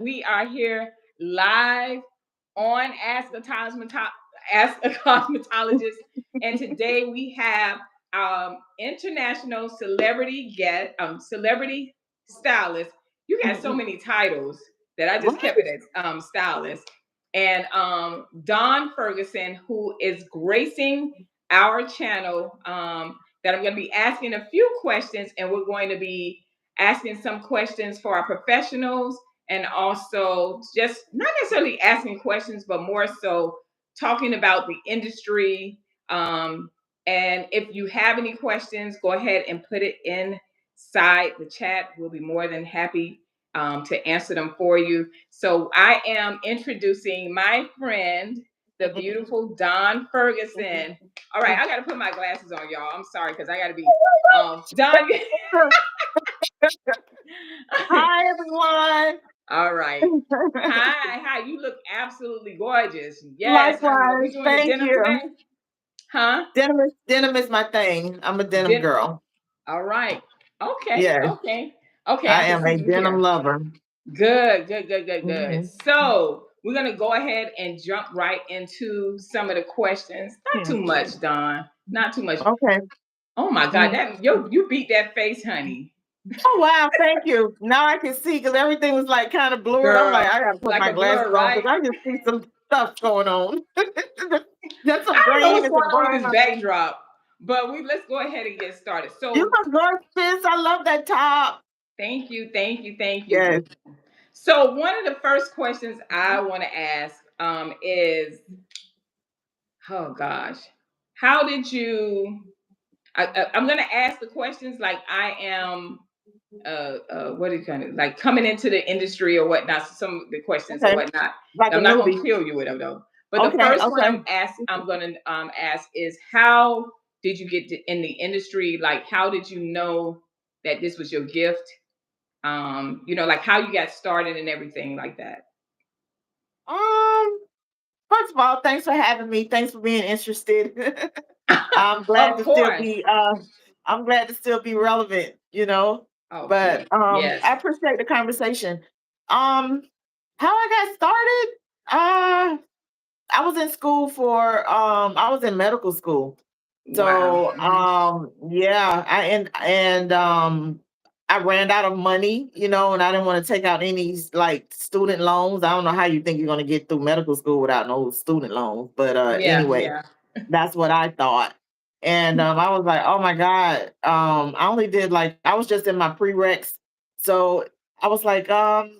We are here live on Ask a Cosmetologist. And today we have international celebrity guest, celebrity stylist. You got so many titles that I just kept Right. it as stylist. And Daun Ferguson, who is gracing our channel, that I'm going to be asking a few questions, and we're going to be asking some questions for our professionals, and also just not necessarily asking questions, but more so talking about the industry. And if you have any questions, go ahead and put it inside the chat. We'll be more than happy to answer them for you. So I am introducing my friend, the beautiful Daun Ferguson. All right, I got to put my glasses on, y'all. I'm sorry because I got to be Daun. Hi, everyone. All right. Hi. You look absolutely gorgeous. Yes, honey. Are we Likewise. doing the Thank denim you. today? Huh? Denim is my thing. I'm a denim Den- girl. All right. Okay. Yes, Okay. Okay. I I can am see a you denim here. lover. Good. Hmm. So we're gonna go ahead and jump right into some of the questions. Not Yeah. too much, Don. Not too much. Okay. Oh my God, Mhm. that you beat that face, honey. Oh wow, thank you. Now I can see because everything was like kind of blurred. I'm like, Girl, I gotta put like my a blur, glasses on right? because I can see some stuff going on. That's some I don't know green what's and some going on with this brown. backdrop, but we let's go ahead and get started. You So look gorgeous. I love that top. thank you. Yes. So one of the first questions I want to ask is, oh gosh, how did you? I'm going to ask the questions like I am. What are you kind of like coming into the industry or whatnot? So some of the questions or Okay. whatnot. Like a I'm not going to newbie. kill you with them though. But the Okay. first one Okay. I'm going to ask is how did you get in the industry? Like, how did you know that this was your gift? Like how you got started and everything like that. Um, First of all, thanks for having me. Thanks for being interested. I'm glad Of to still course. be I'm glad to still be relevant, you know. But Okay. Yes. I appreciate the conversation. Um how I got started? I was in school for I was in medical school. Wow. So yeah, I ran out of money, and I didn't want to take out any like student loans. I don't know how you think you're going to get through medical school without no student loans, but anyway, Yeah. that's what I thought. And I was like, oh my God. I only did like I was just in my prereqs. So I was like,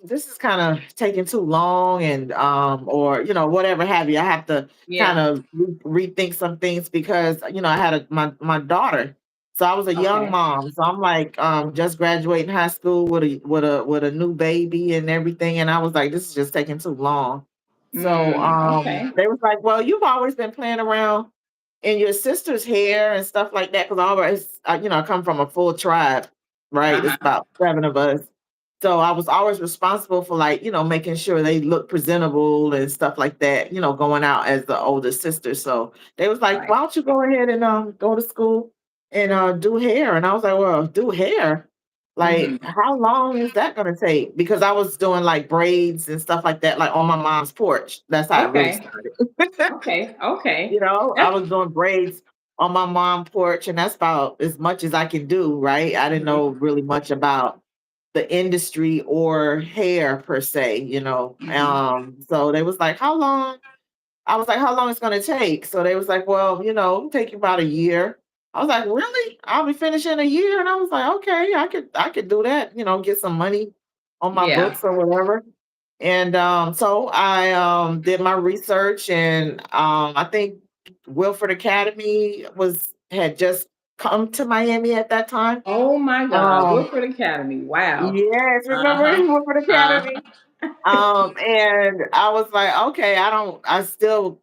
this is kind of taking too long and or whatever have you. I have to kind Yeah. of rethink some things because I had my daughter. So I was a young Okay. mom. So I'm like just graduating high school with a new baby and everything. And I was like, this is just taking too long. So Okay. they was like, well, you've always been playing around in your sister's hair and stuff like that. Because I always, I come from a full tribe, right? It's Uh-huh. about 7 of us. So I was always responsible for like, making sure they look presentable and stuff like that, going out as the older sister. So they was like, Right. why don't you go ahead and go to school and do hair? And I was like, well, do hair. Like, Mm-hmm. how long is that gonna take? Because I was doing like braids and stuff like that, like on my mom's porch. That's how it really Okay. started. Okay. I That's was doing braids on my mom's porch, and that's about as much as I can do, right? I didn't know mhm, really much about the industry or hair per se. mhm. So they was like, how long? I was like, how long it's gonna take? So they was like, well, it'll take you about a year. I was like, really? I'll be finishing a year. And I was like, okay, I could do that, get some money on my Yeah. books or whatever. And so I did my research and I think Wilford Academy had just come to Miami at that time. Oh my God. Um, Wilford Academy. Wow. yes, remember Uh-huh. Wilford Uh-huh. Academy? And I was like, okay, I still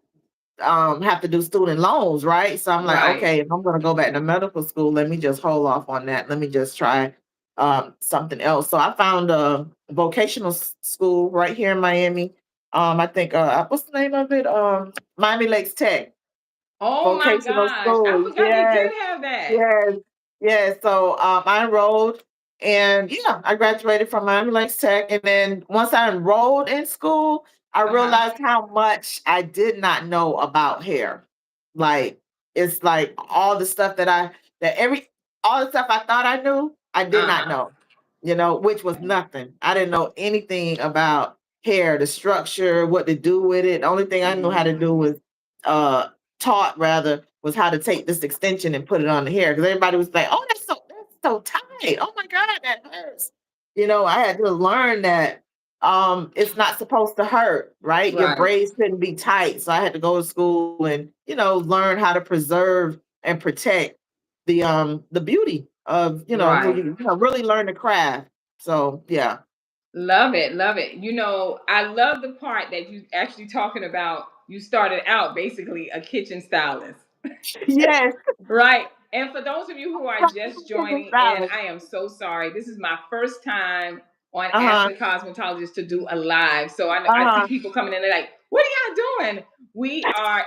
have to do student loans, right? So I'm like, Right. okay, if I'm gonna go back to medical school, let me just hold off on that. Let me just try something else. So I found a vocational school right here in Miami. I think what's the name of it? Miami Lakes Tech Oh my Vocational gosh. I School. forgot they Yes, did have that. yes, yes. So I enrolled. And yeah, I graduated from Miami Lakes Tech. And then once I enrolled in school, I Uh-huh. realized how much I did not know about hair. Like it's like all the stuff that every all the stuff I thought I knew, I did not Uh-huh. know. Which was nothing. I didn't know anything about hair, the structure, what to do with it. The only thing I knew how to do Mhm. was uh taught rather was how to take this extension and put it on the hair because everybody was like, "Oh, that's so tight. Oh my god, that hurts." I had to learn that it's not supposed to hurt, right? Your Right. braids shouldn't be tight. So I had to go to school and learn how to preserve and protect the beauty of Right. really learn the craft. So yeah. Love it, love it. I love the part that you actually talking about. You started out basically a kitchen stylist. Yes. Right. And for those of you who are just joining in, Stylist. I am so sorry. This is my first time on Ask Uh-huh. the Cosmetologist to do a live. So I see Uh-huh. people coming in, they're like, what are y'all doing? We are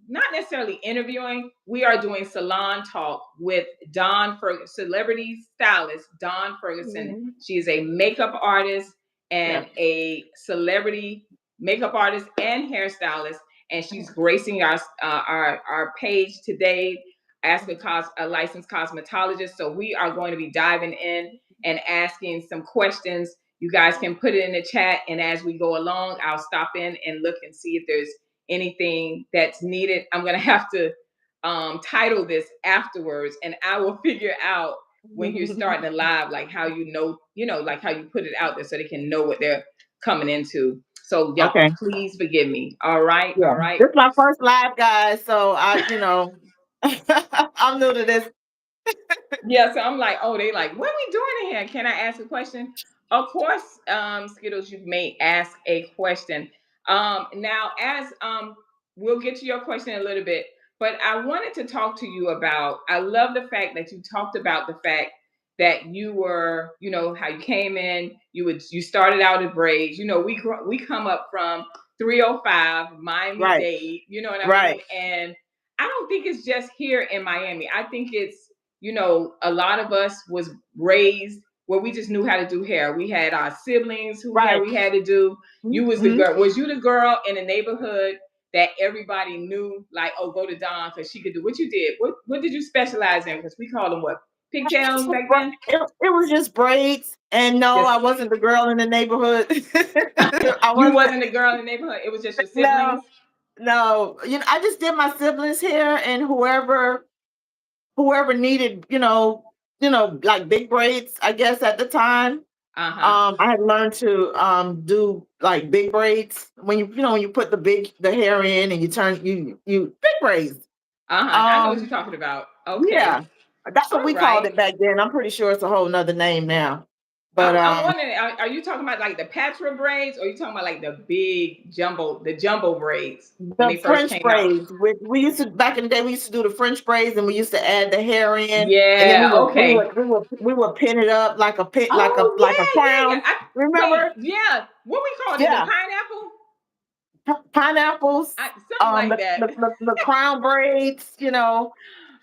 not necessarily interviewing, we are doing salon talk with Daun Ferguson, celebrity stylist Daun Ferguson. Mhm. She is a makeup artist Yeah. and a celebrity makeup artist and hairstylist, and she's gracing our page today. Ask a licensed cosmetologist. So we are going to be diving in and asking some questions. You guys can put it in the chat, and as we go along, I'll stop in and look and see if there's anything that's needed. I'm gonna have to title this afterwards, and I will figure out when you're starting a live, like how like how you put it out there so they can know what they're coming into. So y'all, Okay. please forgive me. All right, Yeah. all right. This is my first live, guys. So I'm new to this. Yeah, so I'm like, oh, they like, what are we doing in here? Can I ask a question? Of course, Skittles, you may ask a question. Now, as we'll get to your question in a little bit, but I wanted to talk to you about. I love the fact that you talked about the fact that you were, how you came in. You started out at braids. We come up from 305 Miami Right. Dade. You know what I mean? Right. And I don't think it's just here in Miami. I think it's a lot of us was raised where we just knew how to do hair. We had our siblings who hair Right. we had to do. You was the Mm-hmm. girl. Was you the girl in the neighborhood that everybody knew? Like, oh, go to Dawn because she could do what you did. What did you specialize in? Because we called them what, pigtails back then. It was just braids. And no, Just I wasn't the girl in the neighborhood. I you wasn't. wasn't the girl in the neighborhood. It was just your No, siblings. no. I just did my siblings hair and whoever needed, like big braids, I guess at the time. Uh huh. I had learned to do like big braids when when you put the hair in and you turn you big braids. Uh huh. I know what you're Um talking about. Okay. yeah. That's what All we called right. it back then. I'm pretty sure it's a whole nother name now. But I'm wondering, are you talking about like the patra braids, or are you talking about like the jumbo braids when the they first French came out? braids, we used to back in the day. We used to do the French braids, and we used to add the hair in, and then Yeah. Okay. we would pin it up like a pin, Oh like a yeah, yeah, crown. yeah. Remember? Wait, yeah. What we called it? The Yeah, pineapple? pineapples, Something like that. the crown braids.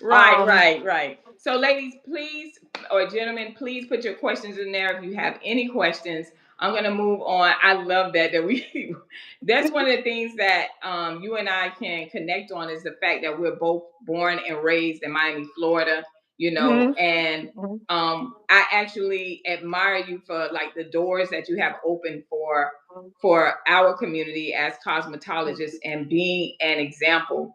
Right, Um, right, right. So, ladies, please, or gentlemen, please put your questions in there if you have any questions. I'm gonna move on. I love that we. That's one of the things that you and I can connect on is the fact that we're both born and raised in Miami, Florida. mhm, And mhm, I actually admire you for like the doors that you have opened for our community as cosmetologists and being an example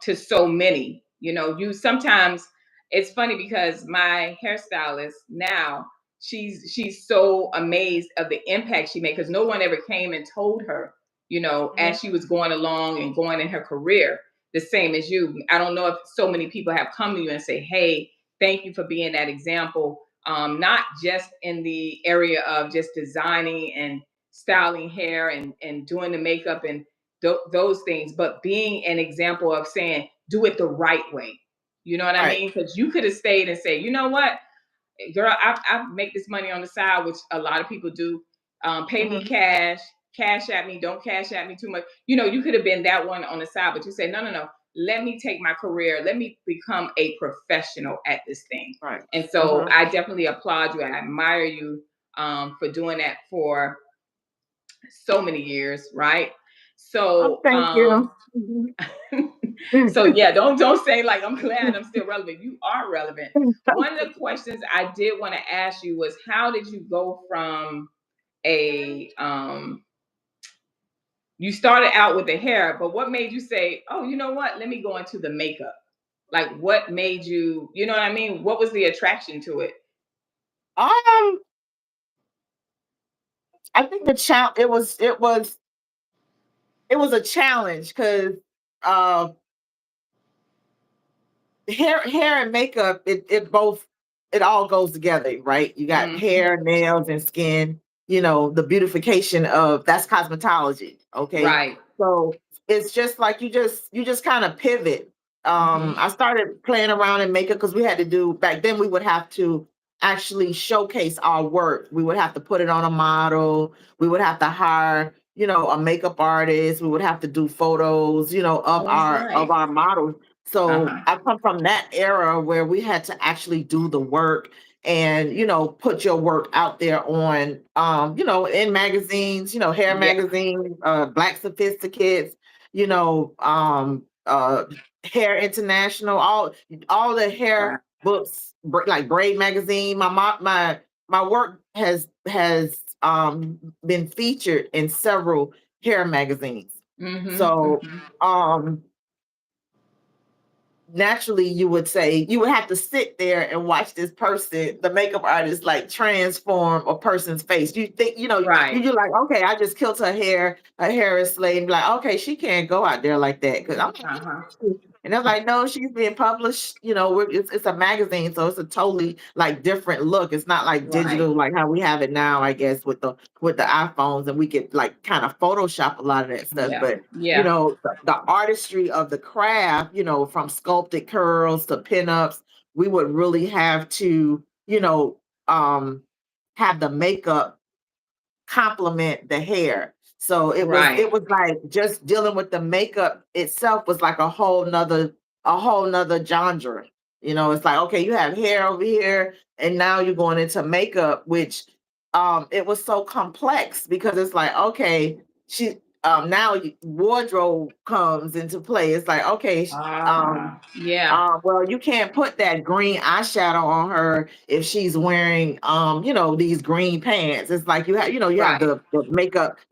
to so many. You sometimes it's funny because my hairstylist now she's so amazed of the impact she made because no one ever came and told her, mhm. as she was going along and going in her career, the same as you. I don't know if so many people have come to you and say, "Hey, thank you for being that example." Not just in the area of just designing and styling hair and doing the makeup and those things, but being an example of saying, do it the right way. You know what I Right. mean? Because you could have stayed and said, you know what, girl, I make this money on the side, which a lot of people do. Pay me Mhm. cash, cash at me, don't cash at me too much. You could have been that one on the side, but you say, no, no, no. let me take my career, let me become a professional at this thing. Right. And so Mhm. I definitely applaud you. I admire you for doing that for so many years, right? Oh, So thank you. Mhm. so yeah, don't say like I'm glad I'm still relevant. You are relevant. One of the questions I did want to ask you was how did you go from a you started out with the hair, but what made you say, "Oh, you know what? Let me go into the makeup." Like what made you, you know what I mean? What was the attraction to it? Um, I think the challenge it was a challenge because uh hair and makeup, it all goes together, right? You got Mhm. hair, nails, and skin, the beautification of that's cosmetology. Okay. Right. So it's just like you just kind of pivot. Mhm. I started playing around in makeup because we had to do back then we would have to actually showcase our work. We would have to put it on a model, we would have to hire, a makeup artist, we would have to do photos, of Oh, our models. So uh-huh. I come from that era where we had to actually do the work and, put your work out there on, in magazines, hair Yeah. magazines, Black Sophisticates, you know, um, uh, Hair International, all the Wow. hair books, like Braid magazine. My work has been featured in several hair magazines. Mhm. So Mhm. um naturally you would have to sit there and watch this person, the makeup artist, like transform a person's face. You think, Right. you're like, okay, I just killed her hair is slayed. And be like, okay, she can't go out there like that. Cause I'm like, what Uh-huh. is she? And I was like, no, she's being published. It's a magazine, so it's a totally like different look. It's not like Right. digital like how we have it now, I guess, with the iPhones, and we could like kind of Photoshop a lot of that stuff. Yeah. But Yeah. the artistry of the craft, from sculpted curls to pinups, we would really have to, um, have the makeup complement the hair. So Right. it was like just dealing with the makeup itself was like a whole nother genre. It's like, okay, you have hair over here, and now you're going into makeup, which it was so complex because it's like, okay, she now wardrobe comes into play. It's like, okay, Yeah. well, you can't put that green eyeshadow on her if she's wearing, these green pants. It's like you have Right. the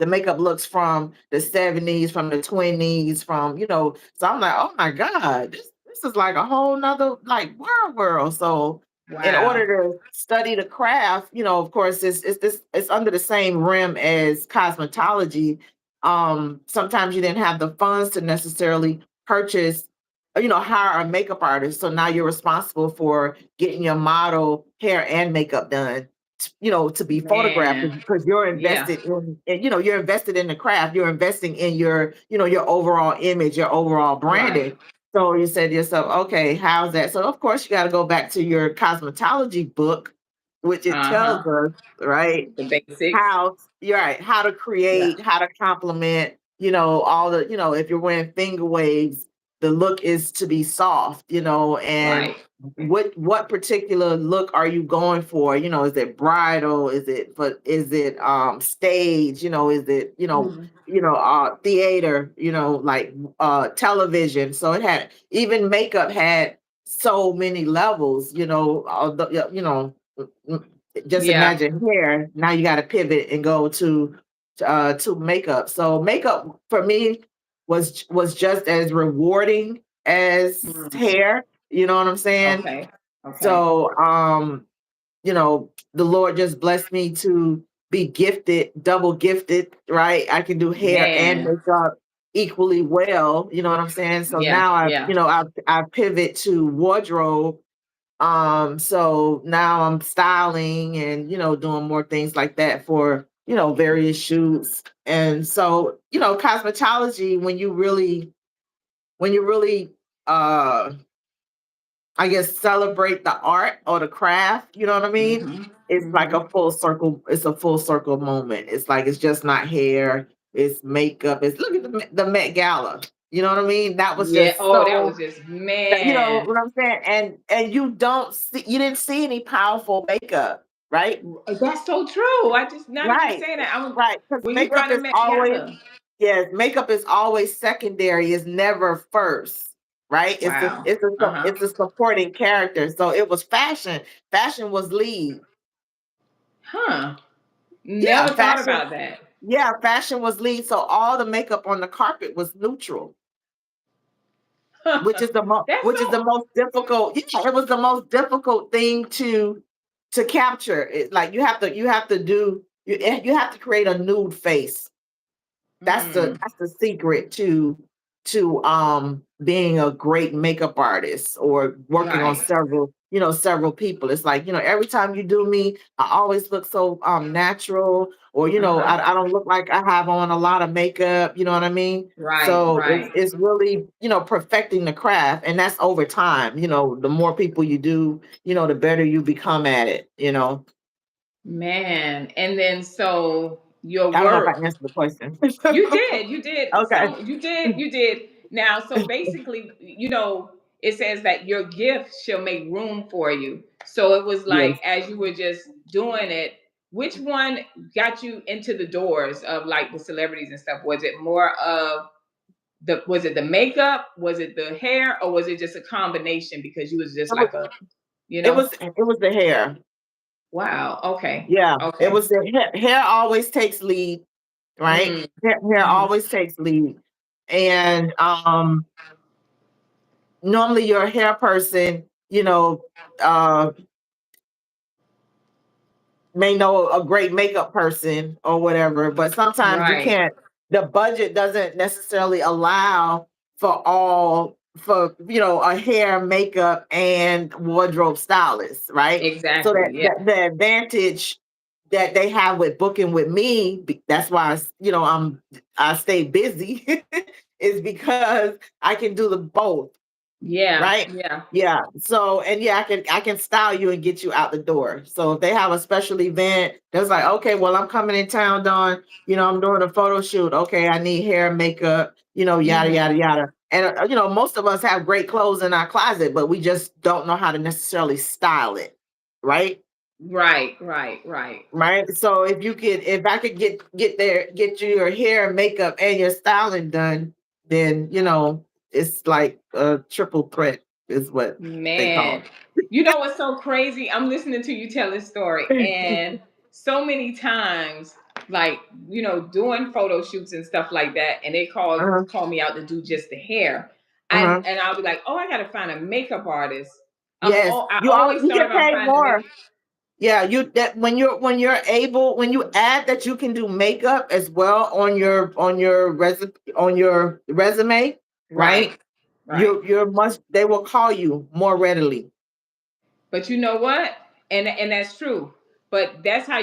makeup looks from the 70s, from the 20s, so I'm like, oh my God, this is like a whole nother like world. So in Wow. order to study the craft, of course, it's under the same rim as cosmetology. Sometimes you didn't have the funds to necessarily purchase, hire a makeup artist. So now you're responsible for getting your model hair and makeup done, to be photographed Man. because you're Yeah. invested you're invested in the craft. You're investing in your overall image, your overall Right. branding. So you said to yourself, okay, how's that? So of course you got to go back to your cosmetology book, which it tells Uh-huh. us, right? The basics. How you're right, how to Yeah. create, how to complement, all the, if you're wearing finger waves, the look is to be soft, and Right. what particular look are you going for? Is it bridal? Is it stage? Is it, Mhm. theater, like television. So it had even makeup had so many levels, just Yeah. imagine hair. Now you got to pivot and go to makeup. So makeup for me was just as rewarding as Mm. hair. You know what I'm saying? Okay. Okay. So the Lord just blessed me to be gifted, double gifted, right? I can do hair and Man. makeup equally well. You know what I'm saying? So Yeah. now Yeah. I pivot to wardrobe. So now I'm styling and, doing more things like that for, various shoots. And so, cosmetology, when you really uh I guess celebrate the art or the craft, you know what I mean? Mhm. It's like Mhm. a full circle, it's a full circle moment. It's like it's just not hair, it's makeup. It's look at the Met Gala. You know what I mean? That was Yeah. just Oh, that was so, just you know man. what I'm saying? And you didn't see any powerful makeup, right? That's so true. I just now that you Right. say that, I'm Right. Because when you makeup brought up is Met always, Gala. yes, makeup is always secondary, is never first. Right? Wow. It's a supporting character. So it was fashion. Fashion was lead. Huh. Yeah, Never thought fashion. about that. Yeah, fashion was lead. So all the makeup on the carpet was neutral, That's which is the so. most difficult. Yeah, it was the most difficult thing to capture. Like you have to create a nude face. Mm, That's the secret to being a great makeup artist or working on right. several people. It's like, every time you do me, I always look so natural, or Uh-huh. I don't look like I have on a lot of makeup, you know what I mean? Right, So right. it's really, perfecting the craft, and that's over time. The more people you do, the better you become at it. Man. And then so your I don't know if I work. answered the question. You did. You did. Okay. So you did. You did. Now, so basically, it says that your gift shall make room for you. So it was like Yes. as you were just doing it, which one got you into the doors of like the celebrities and stuff? Was it more of was it the makeup? Was it the hair? Or was it just a combination because you was just like a, you know? It was the hair. Wow. Okay. Yeah, it Okay. was the hair always takes lead, right? Mm, Hair hmm. always takes lead. And normally your hair person, uh may know a great makeup person or whatever, but sometimes you Right. can't, the budget doesn't necessarily allow for a hair, makeup, and wardrobe stylist, right? So Exactly. Yeah. the advantage that they have with booking with me, that's why I stay busy, is because I can do the both, Yeah. right? Yeah. Yeah. So, and yeah, I can style you and get you out the door. So if they have a special event, that's like, okay, well, I'm coming in town, Dawn. I'm doing a photo shoot. Okay, I need hair, makeup, yada Hmm. yada yada. And most of us have great clothes in our closet, but we just don't know how to necessarily style it, right? Right. Right. Right. Right. So if I could get you your hair, makeup, and your styling done, then it's like a triple threat is what they Man, call you know what's so crazy? I'm listening to you tell this story, it. and so many times, like doing photo shoots and stuff like that, and they Uh-huh. call me out to do just the hair, and Uh-huh. I'll be like, oh, I got to find a makeup artist. Yes, I always you thought get about paid finding a more. makeup. Yeah, you that when you add that you can do makeup as well on your resume, Right, right? right. You're much they will call you more readily. But you know what? And that's true. But that's how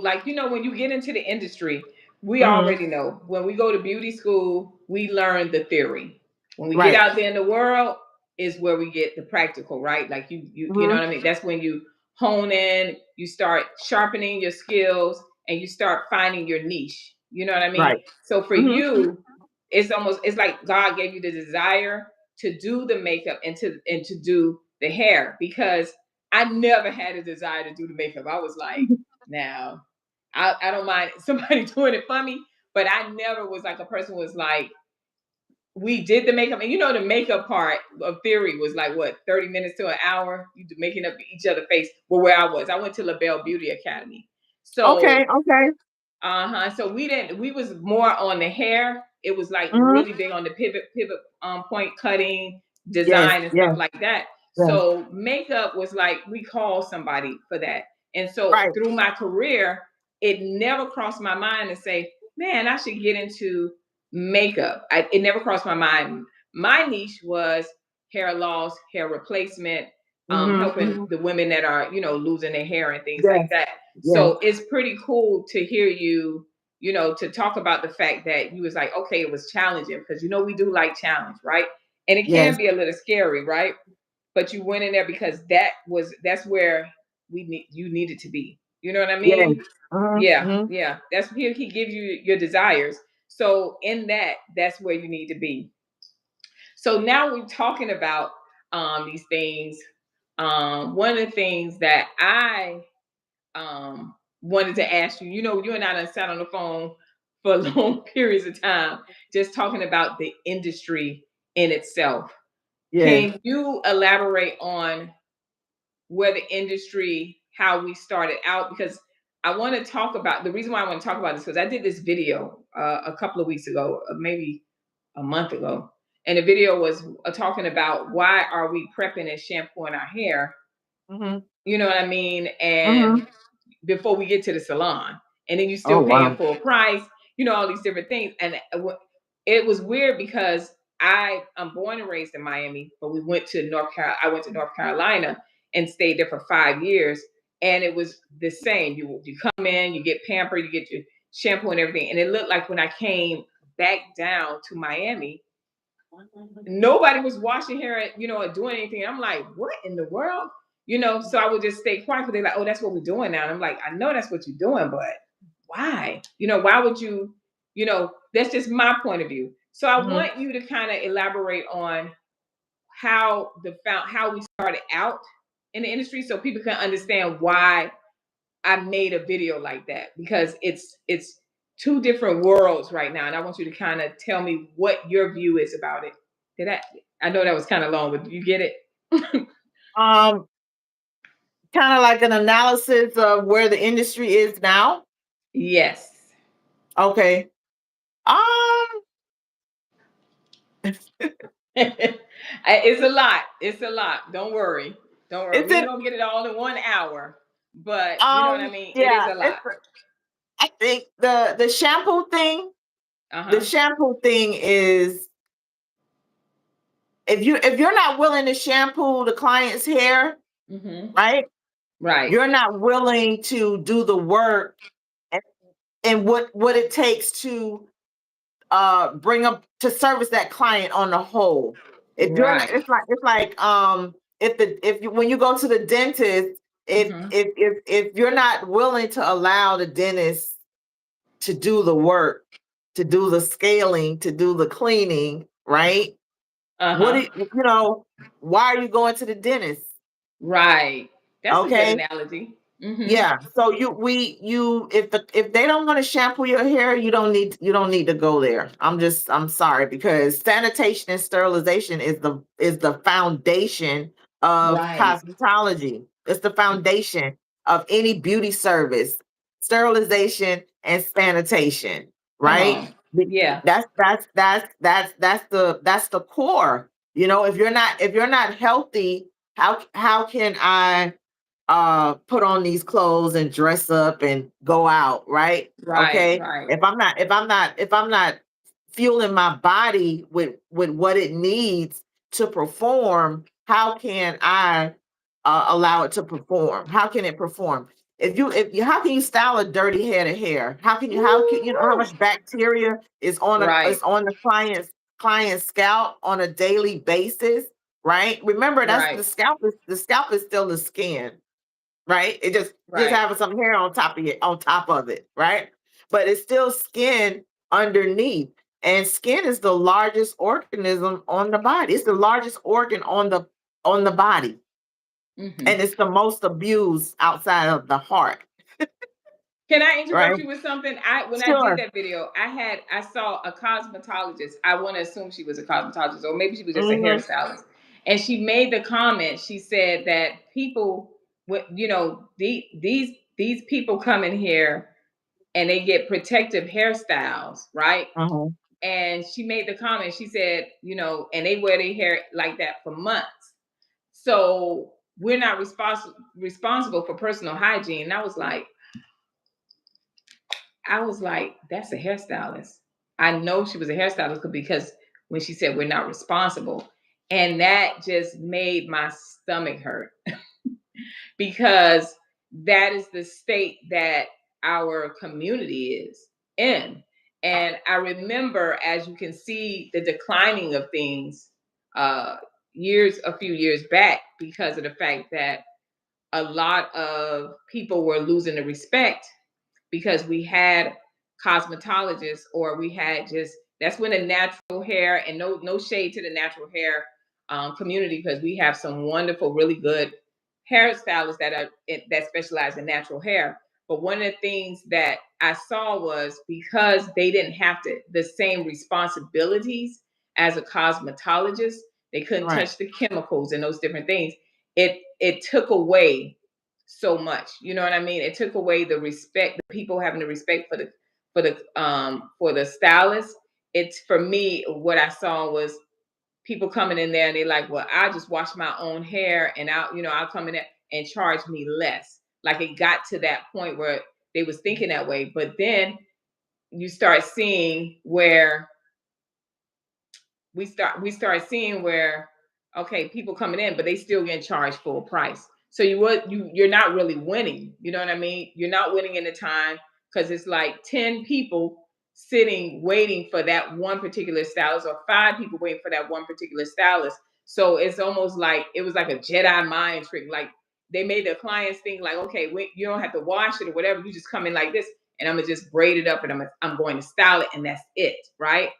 like when you get into the industry, we Hmm. already know. When we go to beauty school, we learn the theory. When we get Right. out there in the world is where we get the practical, right? Like you know Hmm. what I mean? That's when you hone in, you start sharpening your skills and you start finding your niche. You know what I mean? Right. So for Hmm. you, it's like God gave you the desire to do the makeup and to do the hair because I never had a desire to do the makeup. I was like, now I don't mind somebody doing it for me, but I never was like a person was like, we did the makeup, and the makeup part of theory was like what 30 minutes to an hour. You making up each other face. Well, where I went to LaBelle Beauty Academy, so Okay. Okay. uh-huh. So we didn't we was more on the hair. It was like Hmm. really big on the pivot point cutting, Yes. design and stuff Yes. like that. Yes. So makeup was like we call somebody for that. And so Right. through my career, it never crossed my mind to say, man, I should get into makeup. It never crossed my mind. My niche was hair loss, hair replacement, Hmm. helping Hmm. the women that are, losing their hair and things like Yes. that. Yes. So it's pretty cool to hear you, to talk about the fact that you was like, okay, it was challenging because we do like challenge, right? And it can Yes. be a little scary, right? But you went in there because that's where you needed to be. You know what I Yes. mean? Yeah, Hmm. yeah. That's he gives you your desires. So in that's where you need to be. So now we're talking about these things. One of the things that I wanted to ask you, you and I done sat on the phone for long periods of time, just talking about the industry in itself. Yes. Can you elaborate on where the industry, how we started out? Because I want to talk about the reason why I want to talk about this because I did this video a couple of weeks ago, maybe a month ago, and the video was talking about why are we prepping and shampooing our hair. Mm-hmm. You know what I mean? And Mm-hmm. before we get to the salon, and then you Oh still paying wow. full price, all these different things. And it was weird because I'm born and raised in Miami, but we went to North Carolina. I went to North Carolina and stayed there for 5 years, and it was the same. You come in, you get pampered, you get your shampoo and everything, and it looked like when I came back down to Miami, nobody was washing hair, or doing anything. I'm like, what in the world? So I would just stay quiet because they're like, oh, that's what we're doing now. And I'm like, I know that's what you're doing, but why? Why would you, that's just my point of view. So I Mm-hmm. want you to kind of elaborate on how we started out in the industry so people can understand why I made a video like that, because it's two different worlds right now. And I want you to kind of tell me what your view is about it. Did I know that was kind of long, but you get it? Um, Kind of like an analysis of where the industry is now. Yes. Okay. Um, It's a lot. It's a lot. Don't worry. Don't worry. it's We ain't in gonna get it all in 1 hour, but you know what I mean? It is yeah, a lot. I think the shampoo thing, the Uh-huh. shampoo thing is if you're not willing to shampoo the client's hair, Mm-hmm. right? Right. You're not willing to do the work and, and what it takes to bring up to service that client on the whole. If you're not, Right. it's like if you when you go to the dentist, Mm-hmm. if you're not willing to allow the dentist to do the work, to do the scaling, to do the cleaning, right? What do Uh-huh. why are you going to the dentist? Right. That's a good Okay. analogy. Mm-hmm. Yeah. So if they don't want to shampoo your hair, you don't need to go there. I'm sorry because sanitation and sterilization is the foundation of Right. cosmetology. It's the foundation of any beauty service. Sterilization and sanitation, Come right? on. Yeah. That's the core. If you're not healthy, how can I put on these clothes and dress up and go out, right? Right. Okay. Right. If I'm not fueling my body with what it needs to perform, how can I allow it to perform? How can it perform? If you how can you style a dirty head of hair? How can you know how Woo! much bacteria Right. is on the client's scalp on a daily basis, right? Remember that's Right. the scalp is still the skin, right? It just Right. having some hair on top of it, right? But it's still skin underneath. And skin is the largest organism on the body. It's the largest organ on the body. Mm-hmm. And it's the most abused outside of the heart, Can I interrupt right? you with something? When I did Sure. that video, I saw a cosmetologist. I want to assume she was a cosmetologist, or maybe she was just a Hmm. hairstylist. And she made the comment. She said that people, these people come in here and they get protective hairstyles, right? Uh-huh. And she made the comment. She said, and they wear their hair like that for months. So we're not responsible for personal hygiene. And I was like, that's a hairstylist. I know she was a hairstylist because when she said we're not responsible, and that just made my stomach hurt because that is the state that our community is in. And I remember, as you can see, the declining of things uh, a few years back because of the fact that a lot of people were losing the respect because we had cosmetologists or we had just That's when the natural hair, and no shade to the natural hair community, because we have some wonderful, really good hairstylists that specialize in natural hair. But one of the things that I saw was, because they didn't have the same responsibilities as a cosmetologist, they couldn't Right. touch the chemicals and those different things. It took away so much. You know what I mean? It took away the respect, the people having the respect for the stylist. It's, for me, what I saw was people coming in there and they like, well, I just wash my own hair and I'll come in there and charge me less. Like, it got to that point where they was thinking that way. But then you start seeing where we start seeing where, okay, people coming in, but they still getting charged full price. So you're not really winning. You know what I mean? You're not winning in the time, because it's like 10 people sitting waiting for that one particular stylist, or 5 people waiting for that one particular stylist. So it's almost like it was like a Jedi mind trick. Like, they made the clients think like, okay, you don't have to wash it or whatever. You just come in like this, and I'm gonna just braid it up, and I'm going to style it, and that's it, right?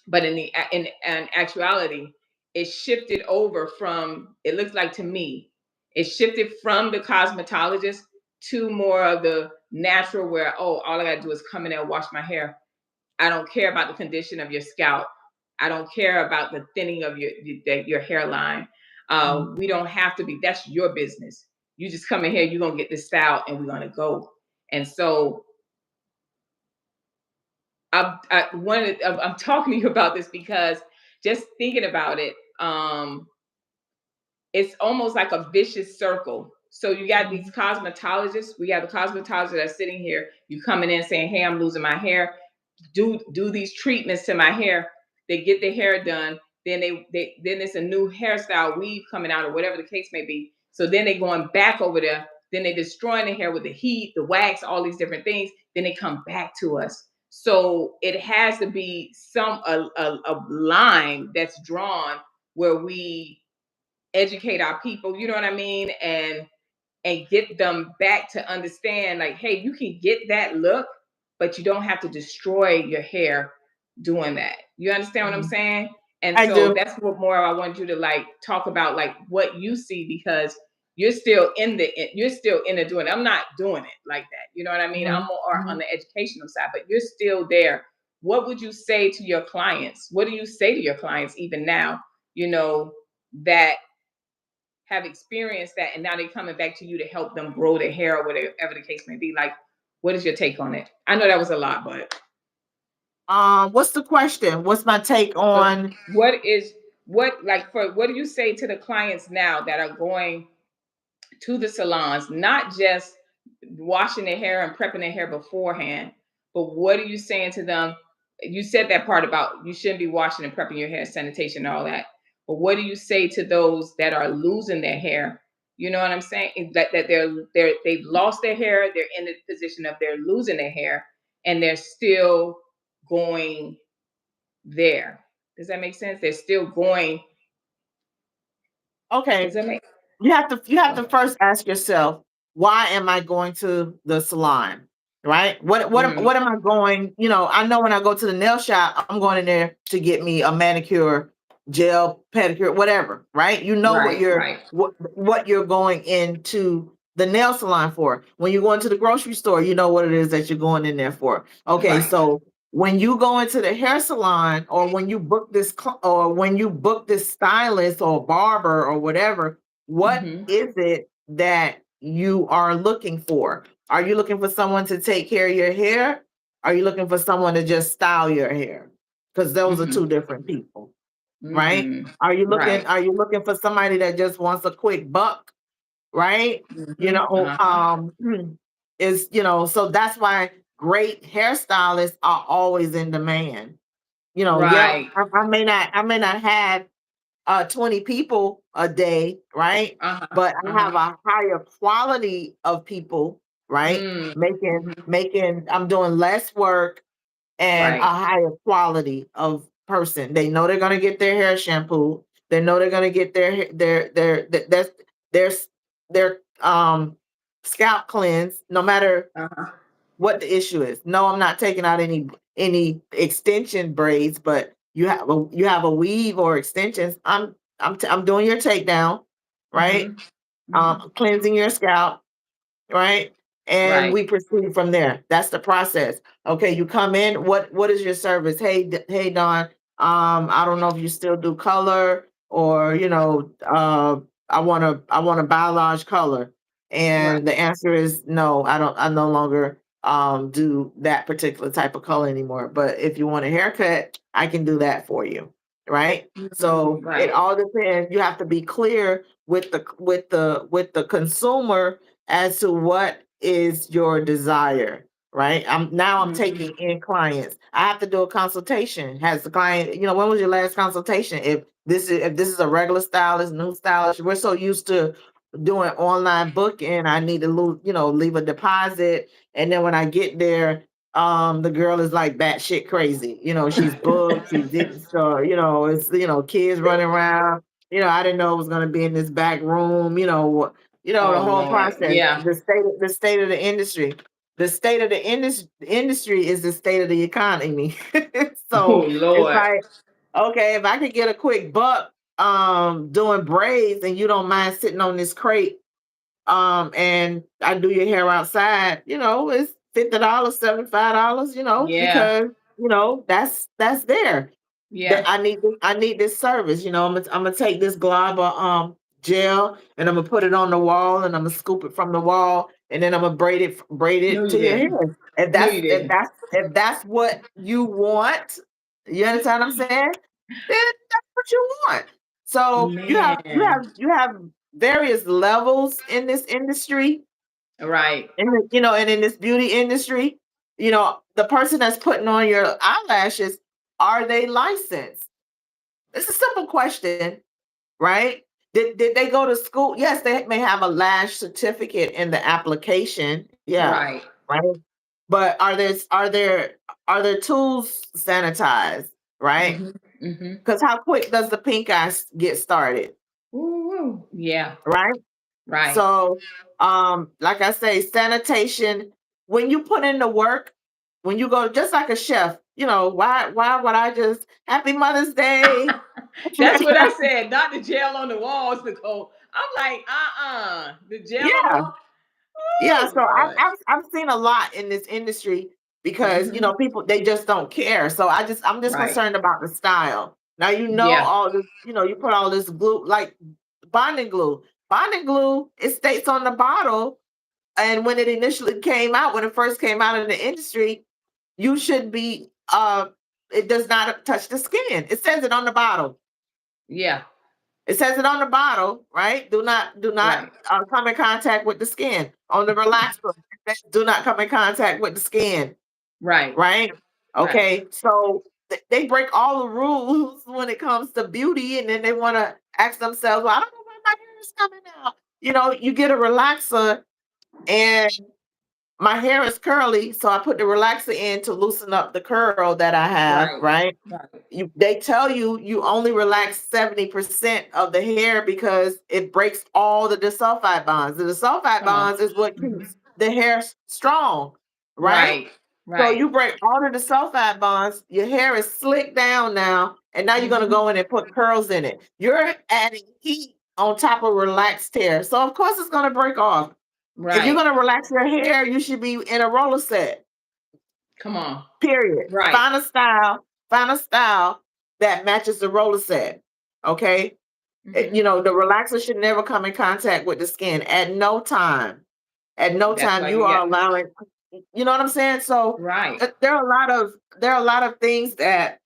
But in actuality, it shifted over from, it looks like to me, it shifted from the cosmetologist to more of the natural, where, oh, all I gotta do is come in there and wash my hair. I don't care about the condition of your scalp. I don't care about the thinning of your hairline. Mhm. We don't have to be. That's your business. You just come in here. You're gonna get this style, and we're gonna go. And so I'm talking to you about this because, just thinking about it, it's almost like a vicious circle. So you got these Mhm. cosmetologists. We have the cosmetologists that are sitting here. You coming in saying, "Hey, I'm losing my hair. Do these treatments to my hair." They get their hair done. Then then it's a new hairstyle, weave coming out, or whatever the case may be. So then they going back over there. Then they destroying the hair with the heat, the wax, all these different things. Then they come back to us. So it has to be a line that's drawn, where we educate our people, you know what I mean? And get them back to understand, like, hey, you can get that look, but you don't have to destroy your hair doing that. You understand what I'm Mhm. saying? And I so do. that's what more I want you to like talk about, like what you see, because you're still in the doing it. I'm not doing it like that. You know what I mean? I'm Mhm. more on Mhm. the educational side, but you're still there. What would you say to your clients? What do you say to your clients even now, you know, that have experienced that, and now they're coming back to you to help them grow their hair, or whatever the case may be? Like, what is your take on it? I know that was a lot, but What's the question? What's my take uh, on? what do you say to the clients now that are going to the salons, not just washing their hair and prepping their hair beforehand, but what are you saying to them? You said that part about you shouldn't be washing and prepping your hair, sanitation, and all that. But what do you say to those that are losing their hair? You know what I'm saying? That they've lost their hair, they're in the position of they're losing their hair, and they're still going there. Does that make sense? They're still going. Does Okay, that make? you have to first ask yourself, why am I going to the salon? Right? What am I going? I know when I go to the nail shop, I'm going in there to get me a manicure, gel, pedicure, whatever. Right? You know what Right, you're right. what you're going into the nail salon for. When you go into the grocery store, you know what it is that you're going in there for. Okay, Right. so when you go into the hair salon, or when you book or when you book this stylist or barber or whatever, what Hmm. is it that you are looking for? Are you looking for someone to take care of your hair? Are you looking for someone to just style your hair? Because those are Hmm. two different people, right? Mm. Are you looking Right. are you looking for somebody that just wants a quick buck, right? You Mhm. know, Uh-huh. so that's why great hairstylists are always in demand. Yeah, Right. I may not have 20 people a day, right? Uh-huh. But I have Uh-huh. a higher quality of people, right? Mm. Making Mhm. making I'm doing less work and Right. a higher quality of person. They know they're gonna get their hair shampoo. They know they're gonna get their scalp cleanse, no matter Uh-huh. what the issue is. No, I'm not taking out any extension braids, but you have a weave or extensions. I'm doing your takedown, right? Mm-hmm. Mm-hmm. Cleansing your scalp, right? And Right. we proceed from there. That's the process. Okay, you come in. What is your service? Hey, hey, Dawn. I don't know if you still do color or I want a biolage color. Right. And the answer is no. I don't. I no longer do that particular type of color anymore. But if you want a haircut, I can do that for you, right? So it Right. all depends. You have to be clear with the consumer as to what is your desire, right? I'm Mm-hmm. taking in clients. I have to do a consultation. Has the client, when was your last consultation? If this is a regular stylist, new stylist, we're so used to doing online booking. I need to leave a deposit, and then when I get there, the girl is like batshit crazy. She's booked. She didn't. So it's kids running around. I didn't know it was gonna be in this back room. The Oh whole Lord. process, Yeah. the state of the industry. The state of the industry is the state of the economy. Oh So it's Lord. like, okay, if I could get a quick buck doing braids and you don't mind sitting on this crate, and I do your hair outside, it's $50, $75, Yeah. because that's there that Yeah. I need this service. I'm gonna take this glob of gel and I'm gonna put it on the wall and I'm gonna scoop it from the wall and then I'm gonna braid it No, you to your didn't. hair. If No, that's you if didn't. that's if that's what you want, you understand what I'm saying? Then that's what you want. So you have you Man. have you have various levels in this industry, Right. and in this beauty industry. The person that's putting on your eyelashes, are they licensed? It's a simple question, right? Did they go to school? Yes, they may have a lash certificate in the application. Yeah, Right. right. But are their tools sanitized, right? Mm-hmm. Mm-hmm. Because how quick does the pink eye get started, Ooh. Yeah. right? Right. So, like I say, sanitation. When you put in the work, when you go, just like a chef, why would I just Happy Mother's Day? That's what I said. Not the gel on the walls, Nicole. I'm like, the gel on the Yeah, wall. yeah. Oh So I've, Lord. I've I've seen a lot in this industry because Mm-hmm. people, they just don't care. So I'm just Right. concerned about the style. Now Yeah. all this, you put all this glue, like bonding glue. Bonding glue, it states on the bottle, and when it initially came out, when it first came out in the industry, you should be it does not touch the skin. It says it on the bottle. Yeah. It says it on the bottle, right? Do not Right. come in contact with the skin. On the relaxer, it says do not come in contact with the skin, Right. right? Right. Okay, so they break all the rules when it comes to beauty, and then they want to ask themselves, "Well, I don't know where my hair is coming out." You get a relaxer, and my hair is curly, so I put the relaxer in to loosen up the curl that I have, Right. right? Right. They tell you only relax 70% of the hair because it breaks all the disulfide bonds. The disulfide Come on. bonds is what Hmm. keeps the hair strong, right? Right. So Right. you break all the disulfide bonds, your hair is slicked down now, and now you're gonna Hmm. go in and put curls in it. You're adding heat on top of relaxed hair. So of course it's gonna break off. If you're Right. gonna relax your hair, you should be in a roller set. Come on. Period. Right. Find a style that matches the roller set. Okay. Hmm. The relaxer should never come in contact with the skin at no time. At no That's time why you you are got allowing. You know what I'm saying? So right. there are a lot of things that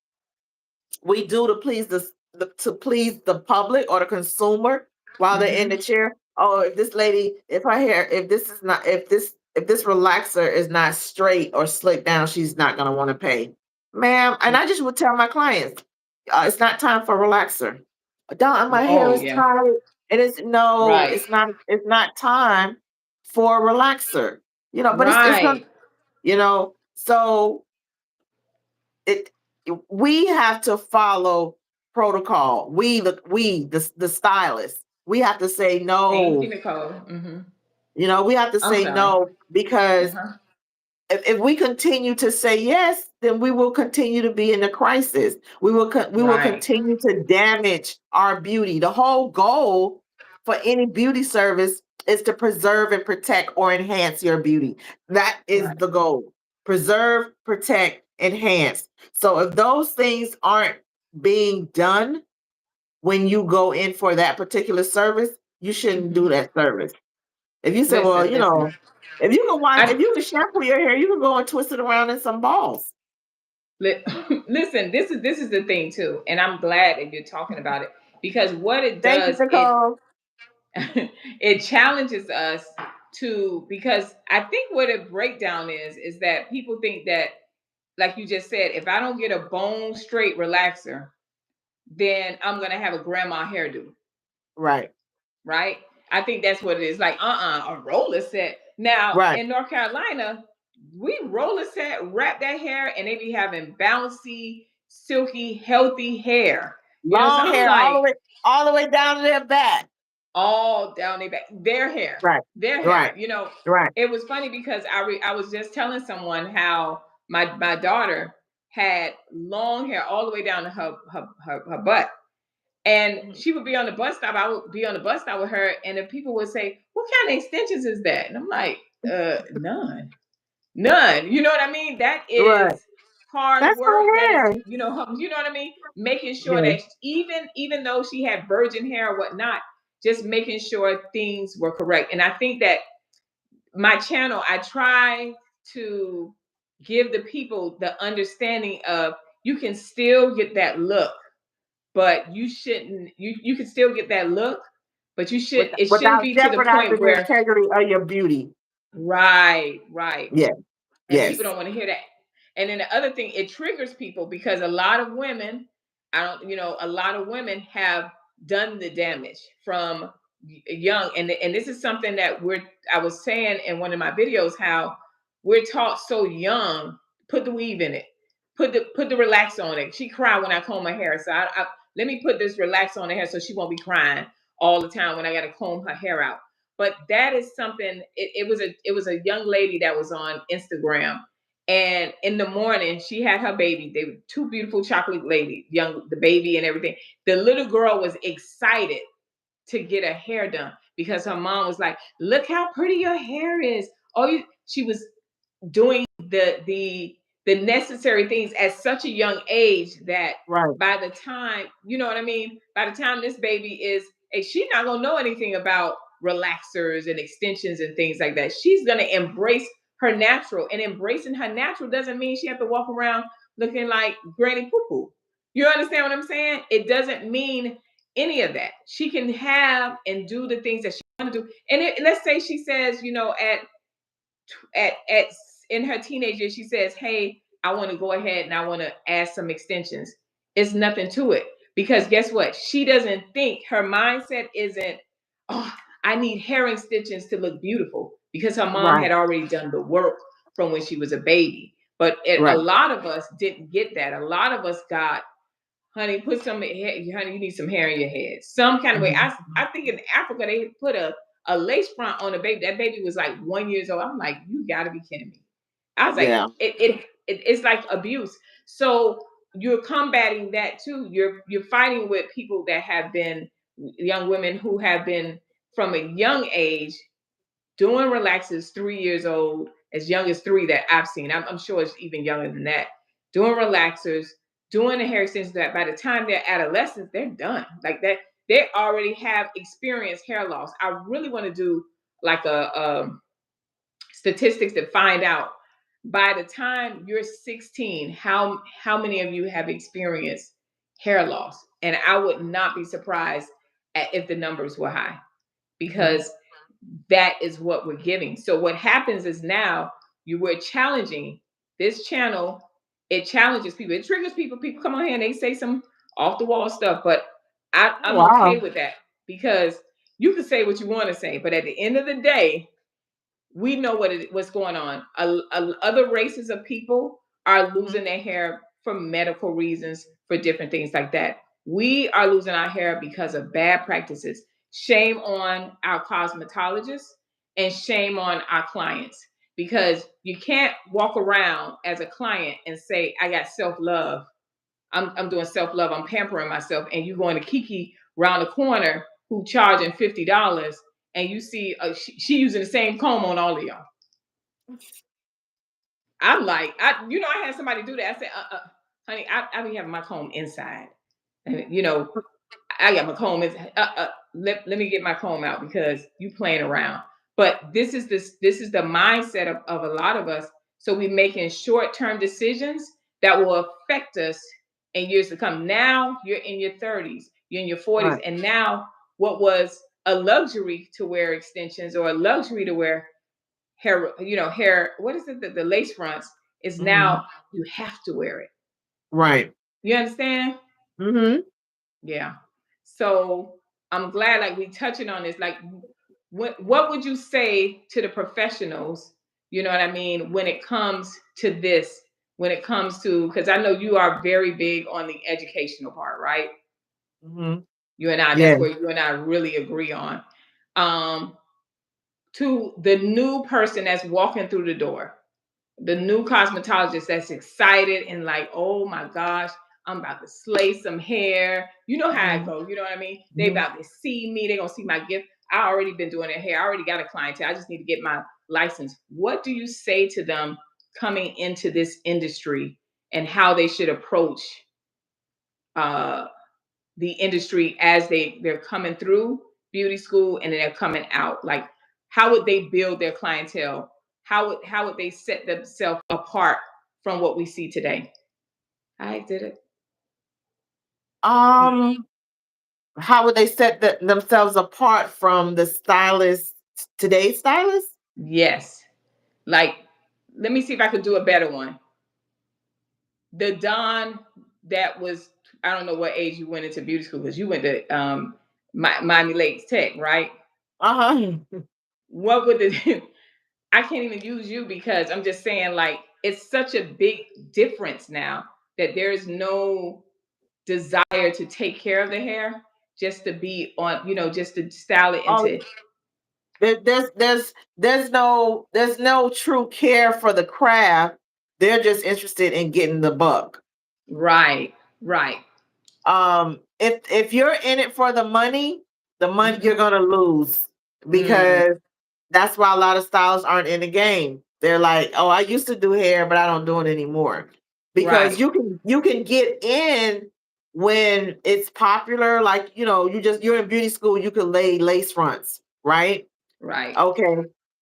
we do to please the public or the consumer while they're in the Hmm. chair. Oh, if this lady, if her hair, if this is not, if this relaxer is not straight or slicked down, she's not gonna want to pay, ma'am. And I just would tell my clients, it's not time for relaxer. Don't, my hair Oh is yeah. tight. It is no, Right. it's not time for a relaxer. But it's gonna, Right. so it we have to follow protocol. We the stylists, we have to say Thank you, no. Nicole. Hmm. We have to I'm say sorry. no because Uh-huh. if we continue to say yes, then we will continue to be in a crisis. We will Right. continue to damage our beauty. The whole goal for any beauty service is to preserve and protect or enhance your beauty. That is Right. the goal. Preserve, protect, enhance. So if those things aren't being done when you go in for that particular service, you shouldn't do Mhm. that service. If you say, well, Listen, listen. if I you can shampoo your hair, you can go and twist it around in some balls. listen. This is the thing too, and I'm glad that you're talking about it because what it Thank you, does, Nicole. it challenges us to because I think what a breakdown is that people think that like you just said, if I don't get a bone straight relaxer, then I'm gonna have a grandma hairdo, Right, right? I think that's what it is. Like, a roller set. Now right. in North Carolina, we roller set, wrap that hair, and they be having bouncy, silky, healthy hair. So Long I'm hair like, all the way down to their back. all down their back, their hair, Right, their hair. right, right. It was funny because I was just telling someone how my daughter had long hair all the way down to her butt, and Mhm. she would be on the bus stop. I would be on the bus stop with her, and the people would say, "What kind of extensions is that?" And I'm like, none, none. You know what I mean? That is Right. hard That's work. her That is, hair. you know what I mean? Making sure Yeah. that even though she had virgin hair or whatnot, just making sure things were correct. And I think that my channel, I try to give the people the understanding of you can still get that look, but you shouldn't. You can still get that look, but you should. It shouldn't Without be to the point jeopardizing the where integrity of your beauty. right, right. Yeah. And people Yes. don't want to hear that. And then the other thing, it triggers people because a lot of women, I don't, a lot of women have done the damage from young, and this is something that I was saying in one of my videos how we're taught so young. Put the weave in it. Put the relax on it. She cried when I comb her hair, so I let me put this relax on her hair so she won't be crying all the time when I got to comb her hair out. But that is something. It was a young lady that was on Instagram, and in the morning she had her baby. They were two beautiful chocolate ladies, the baby and everything. The little girl was excited to get her hair done because her mom was like, "Look how pretty your hair is." She was doing the necessary things at such a young age that Right. by the time what I mean, by the time this baby is, she's not gonna know anything about relaxers and extensions and things like that. She's gonna embrace her natural, and embracing her natural doesn't mean she have to walk around looking like Granny Poo Poo. You understand what I'm saying? It doesn't mean any of that. She can have and do the things that she want to do. And let's say she says, at in her teenage years, she says, "Hey, I want to go ahead and I want to add some extensions." It's nothing to it because guess what? She doesn't think her mindset isn't, "Oh, I need hair extensions to look beautiful," because her mom Right. had already done the work from when she was a baby. But a Right. lot of us didn't get that. A lot of us got, honey, put some hair, honey, you need some hair in your head. Some kind of way. Mhm. I think in Africa they put a lace front on a baby. That baby was like 1 year old. I'm like, you gotta be kidding me. I was like, Yeah. it's like abuse. So you're combating that too. You're fighting with people that have been young women who have been from a young age doing relaxers 3 years old, as young as three that I've seen. I'm sure it's even younger than that. Doing relaxers, doing the hair extensions that by the time they're adolescents, they're done. Like that, they already have experienced hair loss. I really want to do like a statistics to find out by the time you're 16, how many of you have experienced hair loss? And I would not be surprised if the numbers were high Mhm. because that is what we're giving. So what happens is now you were challenging this channel. It challenges people. It triggers people. People come on here and they say some off the wall stuff, but Oh, I'm okay wow. with that because you can say what you want to say, but at the end of the day, we know what's going on. Other races of people are Mhm. losing their hair for medical reasons, for different things like that. We are losing our hair because of bad practices. Shame on our cosmetologists and shame on our clients. because you can't walk around as a client and say, I got self love. I'm doing self love. I'm pampering myself. And you going to Kiki around the corner who charging $50, and you see she using the same comb on all of y'all. I'm like, I had somebody do that. I said, honey, I be having my comb inside. And, I got my comb. Let me get my comb out because you playing around. But this is the mindset of a lot of us. So we making short term decisions that will affect us in years to come. Now you're in your 30s, you're in your 40s, Right. and now what was a luxury to wear extensions or a luxury to wear hair. What is it? The lace fronts is Mhm. now you have to wear it. Right. You understand? Mhm. Yeah. So I'm glad like we touching on this. Like what would you say to the professionals, you know what I mean, when it comes to this, when it comes to because I know you are very big on the educational part, right? Mhm. You and I, that's Yeah. where you and I really agree on. Um, to the new person that's walking through the door, the new cosmetologist that's excited and like, oh my gosh, I'm about to slay some hair. You know how it Mhm. goes. You know what I mean? They Mhm. about to see me. They gonna see my gift. I already been doing their hair. I already got a clientele. I just need to get my license. What do you say to them coming into this industry and how they should approach uh, the industry as they're coming through beauty school and then they're coming out? Like, how would they build their clientele? How would they set themselves apart from what we see today? I did it. Um, how would they set themselves apart from the stylist, today's stylist? Yes. Like, let me see if I could do a better one. The Dawn that was, I don't know what age you went into beauty school because you went to Miami Lakes Tech, right? Uh-huh. What would the I can't even use you because I'm just saying, like, it's such a big difference now that there's no desire to take care of the hair, just to be on, just to style it Oh, into. there's no true care for the craft. They're just interested in getting the buck. Right, right. If you're in it for the money you're Mm-hmm. gonna lose, Mm, because that's why a lot of stylists aren't in the game. They're like, oh, I used to do hair, but I don't do it anymore. Because right, you can get in when it's popular, like you're in beauty school, you can lay lace fronts, right? right. Okay.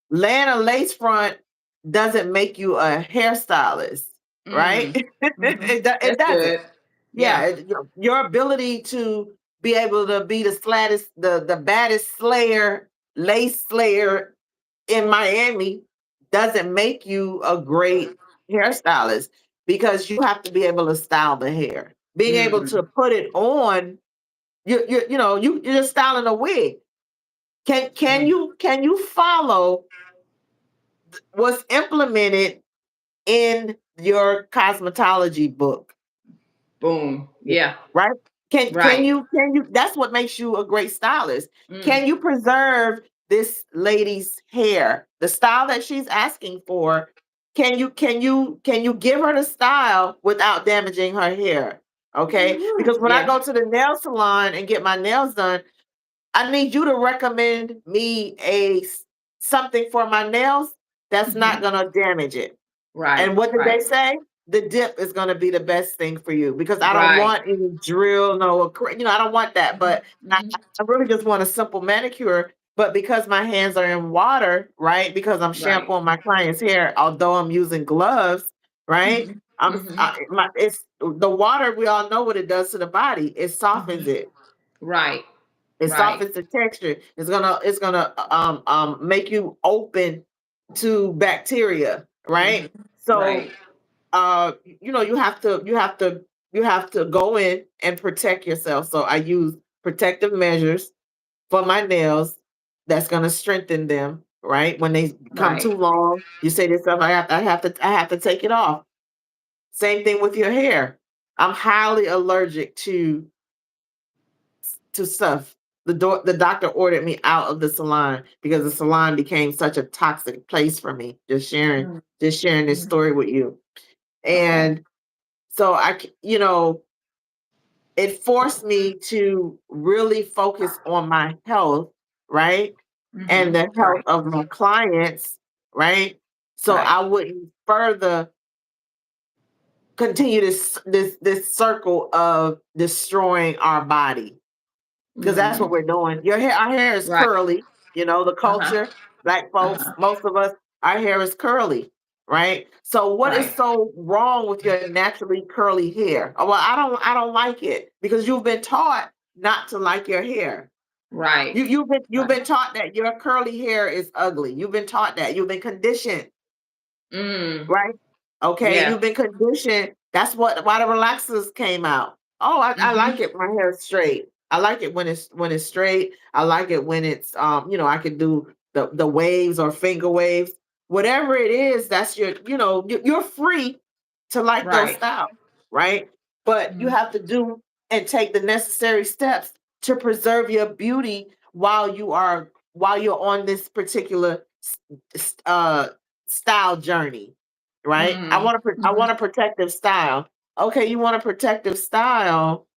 Laying a lace front doesn't make you a hairstylist, right? Mm, mm-hmm. It That's doesn't. good. Yeah, Yeah. your ability to be able to be the slattest, the baddest slayer, lace slayer in Miami doesn't make you a great hairstylist, because you have to be able to style the hair. Being able to Mm, put it on, you're just styling a wig. mm. Can you follow what's implemented in your cosmetology book? Boom. Yeah. Right? Can Right. you that's what makes you a great stylist. Mm, Can you preserve this lady's hair, the style that she's asking for? Can you give her the style without damaging her hair? Okay? mhm. Because when I Yeah. go to the nail salon and get my nails done, I need you to recommend me something for my nails that's not Hmm. going to damage it. Right. And what did they Right. say? The dip is going to be the best thing for you, because I don't Right. want any drill, I don't want that. Hmm. But I, Hmm. I really just want a simple manicure. But because my hands are in water, right? Because I'm Right. shampooing my client's hair, although I'm using gloves, right? Hmm. Hmm. It's the water. We all know what it does to the body. It softens Hmm. it. Right. It Right. softens the texture. It's gonna make you open to bacteria, Hmm. right? Right. So you have to go in and protect yourself. So I use protective measures for my nails that's gonna strengthen them, right? When they come Right. too long, you say to yourself, I have to take it off. Same thing with your hair. I'm highly allergic to stuff. the doctor ordered me out of the salon because the salon became such a toxic place for me. Mm, Just sharing this mhm. story with you. Okay. And so it forced me to really focus on my health, right? And the health Right. of my clients, right? So Right. I wouldn't further continue this circle of destroying our body, because that's what Mm. we're doing. Our hair is Right. curly. The Uh-huh. culture, black folks, Uh-huh. most of us, our hair is curly, right? So what is Right. so wrong with your naturally curly hair? Oh, well, I don't like it because you've been taught not to like your hair. Right. You've been taught that your curly hair is ugly. You've been taught that. You've been conditioned. Mm. Right? Okay, Yeah. you've been conditioned. That's why the relaxers came out. Oh, I like Mm-hmm. it. My hair's straight. I like it when it's straight. I like it when it's I can do the waves or finger waves. Whatever it is, that's you're free to like those Right. styles, right? But you Mm. have to do and take the necessary steps to preserve your beauty while you're on this particular s- uh style journey, right? I Mm. want to I Mm-hmm. want a protective style. Okay, you want a protective style,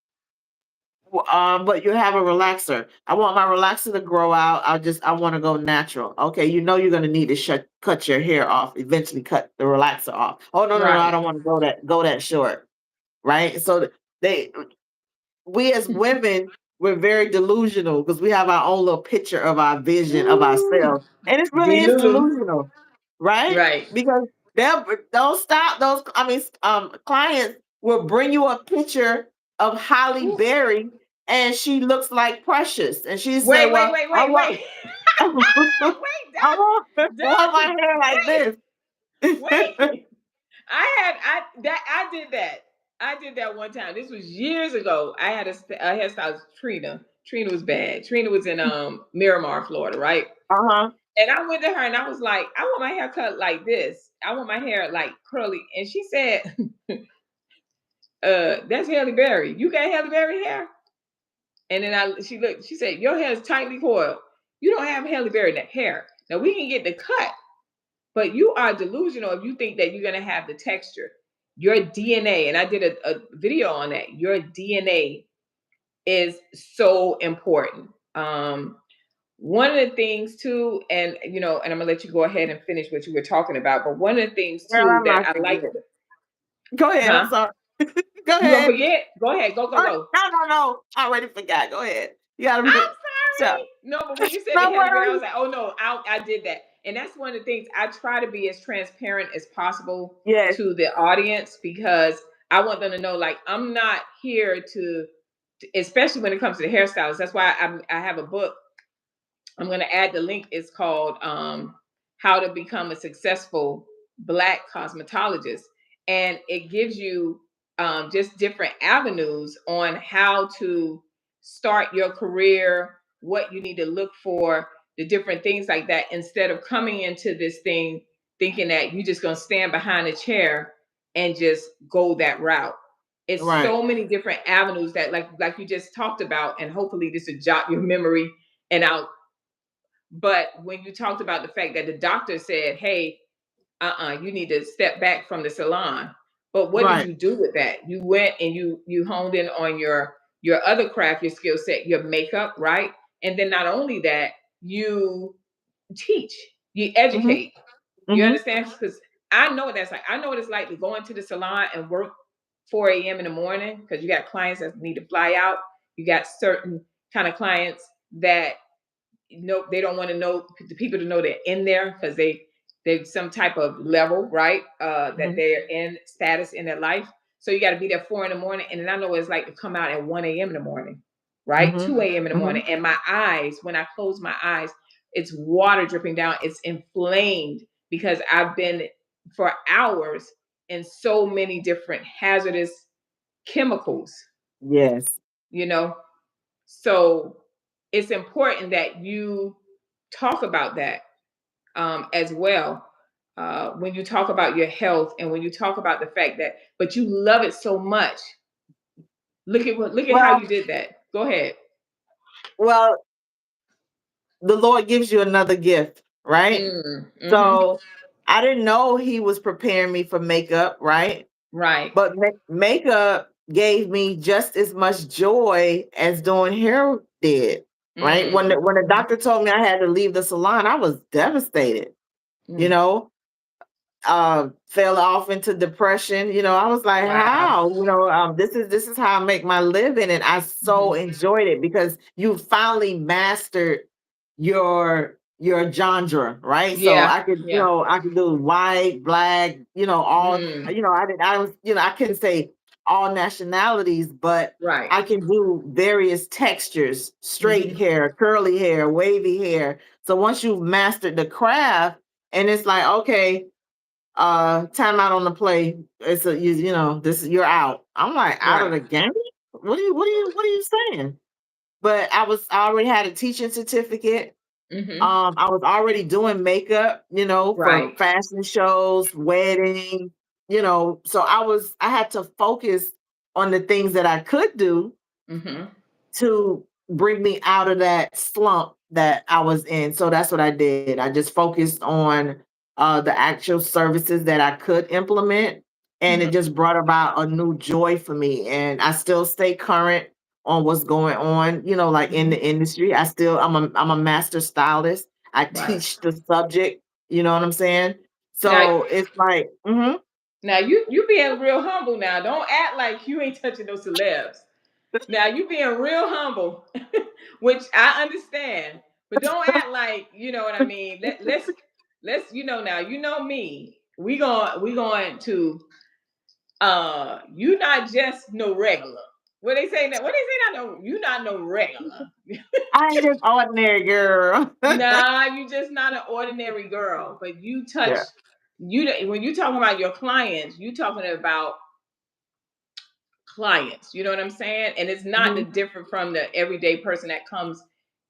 but you have a relaxer. I want my relaxer to grow out. I want to go natural. Okay, you're going to need to cut your hair off. Eventually, cut the relaxer off. Oh, no, no, no! I Right. don't want to go that short, right? So they we as women, we're very delusional because we have our own little picture of our vision of Ooh. ourselves. And it really is Delulu. delusional, right? Right. Because those stop those I mean clients will bring you a picture of Holly Ooh. Berry and she looks like Precious. And she say, Wait, wait, well, wait, I wait, want wait. I Wait, want my hair like wait, this. wait. I did that. I did that one time. This was years ago. I had a hairstylist, Trina. Trina was bad. Trina was in Miramar, Florida, right? Uh-huh. And I went to her and I was like, I want my hair cut like this. I want my hair like curly. And she said, that's Halle Berry. You got Halle Berry hair? And then she looked, she said, your hair is tightly coiled. You don't have Halle Berry hair. Now we can get the cut, but you are delusional if you think that you're gonna have the texture. Your DNA, and I did a video on that. Your DNA is so important. One of the things too, and I'm gonna let you go ahead and finish what you were talking about. But one of the things Girl, too I'm that not I like, forget. Go ahead. I'm huh? sorry. Go You gonna ahead. forget? Go ahead, go, go, Oh, go. no, no, no. I already forgot. Go ahead. You gotta I'm so sorry. No, but when you said the no Halle Berry, I worries. was like, oh no, I did that. And that's one of the things I try to be as transparent as possible Yes. to the audience because I want them to know, like, I'm not here especially when it comes to the hairstyles. That's why I have a book. I'm going to add the link. It's called How to Become a Successful Black Cosmetologist. And it gives you just different avenues on how to start your career, what you need to look for, the different things like that, instead of coming into this thing thinking that you're just going to stand behind a chair and just go that route. It's Right. so many different avenues that like you just talked about, and hopefully this will jot your memory and I'll but when you talked about the fact that the doctor said, hey, you need to step back from the salon. But what did Right. you do with that? You went and you honed in on your other craft, your skill set, your makeup, right? And then not only that, you teach, you Mm-hmm. educate. You Mm-hmm. understand? Because I know what that's like. I know what it's like to go into the salon and work 4 a.m. in the morning because you got clients that need to fly out. You got certain kind of clients that no, they don't want to know the people to know they're in there because they some type of level, right? That Mm-hmm. they're in status in their life. So you got to be there 4 in the morning, and then I know what it's like to come out at 1 a.m. in the morning, right? Mm-hmm. 2 a.m. in the Mm-hmm. morning, and my eyes, when I close my eyes, it's water dripping down. It's inflamed because I've been for hours in so many different hazardous chemicals, Yes. you know. So it's important that you talk about that as well when you talk about your health and when you talk about the fact that, but you love it so much. Look at how Well, you did that. Go ahead. well, the Lord gives you another gift, right? Mm-hmm. So I didn't know He was preparing me for makeup, right? Right. But makeup gave me just as much joy as doing hair did, right? When the Mm-hmm. doctor told me I had to leave the salon, I was devastated. You Mm. know, fell off into depression. I was like, Wow. how? This is how I make my living, and I so Hmm. enjoyed it because you finally mastered your genre, right? So Yeah. I could, Yeah. I could do white, black, all, Mm. I was, I couldn't say all nationalities, but Right. I can do various textures, straight Hmm. hair, curly hair, wavy hair. So once you've mastered the craft, and it's like, okay, time out on the play. It's a this is you're out. I'm like, out of Right. the game. What are you saying? But I already had a teaching certificate. Hmm. I was already doing makeup, for Right. fashion shows, wedding, so I had to focus on the things that I could do Hmm. to bring me out of that slump that I was in. So that's what I did. I just focused on the actual services that I could implement, and it Hmm. just brought about a new joy for me. And I still stay current on what's going on, like in Hmm. the industry. I'm a master stylist. I Right. teach the subject. You know what I'm saying? Now, So it's like, now you being real humble now. Don't act like you ain't touching those celebs. Now you being real humble, which I understand, but don't act like you know what I mean. Let's now you know me. We going to you not just no regular. What they say now? What they say now? No, you not no regular. I ain't just ordinary girl. Nah, you just not an ordinary girl. But you touch Yeah. when you talking about your clients, you talking about clients. You know what I'm saying? And it's not the Hmm. different from the everyday person that comes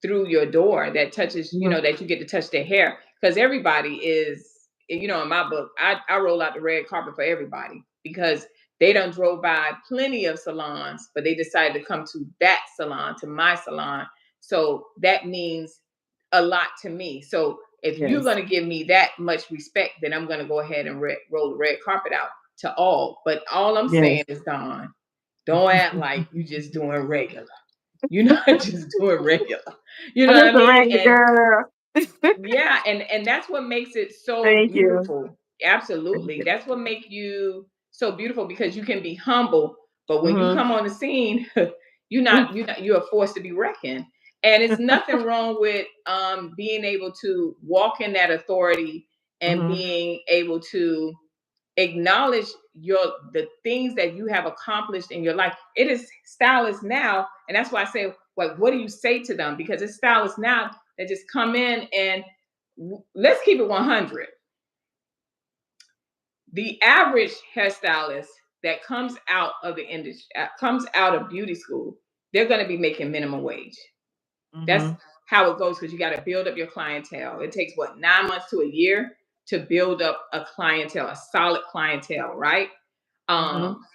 through your door that touches, Hmm. that you get to touch their hair. Because everybody is, in my book, I roll out the red carpet for everybody because they done drove by plenty of salons, but they decided to come to that salon, to my salon. So that means a lot to me. So if you're Yes. going to give me that much respect, then I'm going to go ahead and roll the red carpet out to all. But all I'm Yes. saying is, Dawn, don't act like you just doing regular. You're not just doing regular. You know I'm what just I a mean? regular And girl. yeah, and that's what makes it so Thank you. beautiful. Thank Absolutely. you. That's what makes you so beautiful because you can be humble, but when you Mhm. come on the scene, you're a force to be reckoned. And it's nothing wrong with being able to walk in that authority and Mhm. being able to acknowledge the things that you have accomplished in your life. It is stylists now, and that's why I say, like, what do you say to them? Because it's stylists now that just come in and let's keep it 100. The average hairstylist that comes out of the industry, comes out of beauty school, they're going to be making minimum wage. That's Mhm. how it goes because you got to build up your clientele. It takes what, 9 months to a year to build up a clientele, a solid clientele, right? Mhm. Um,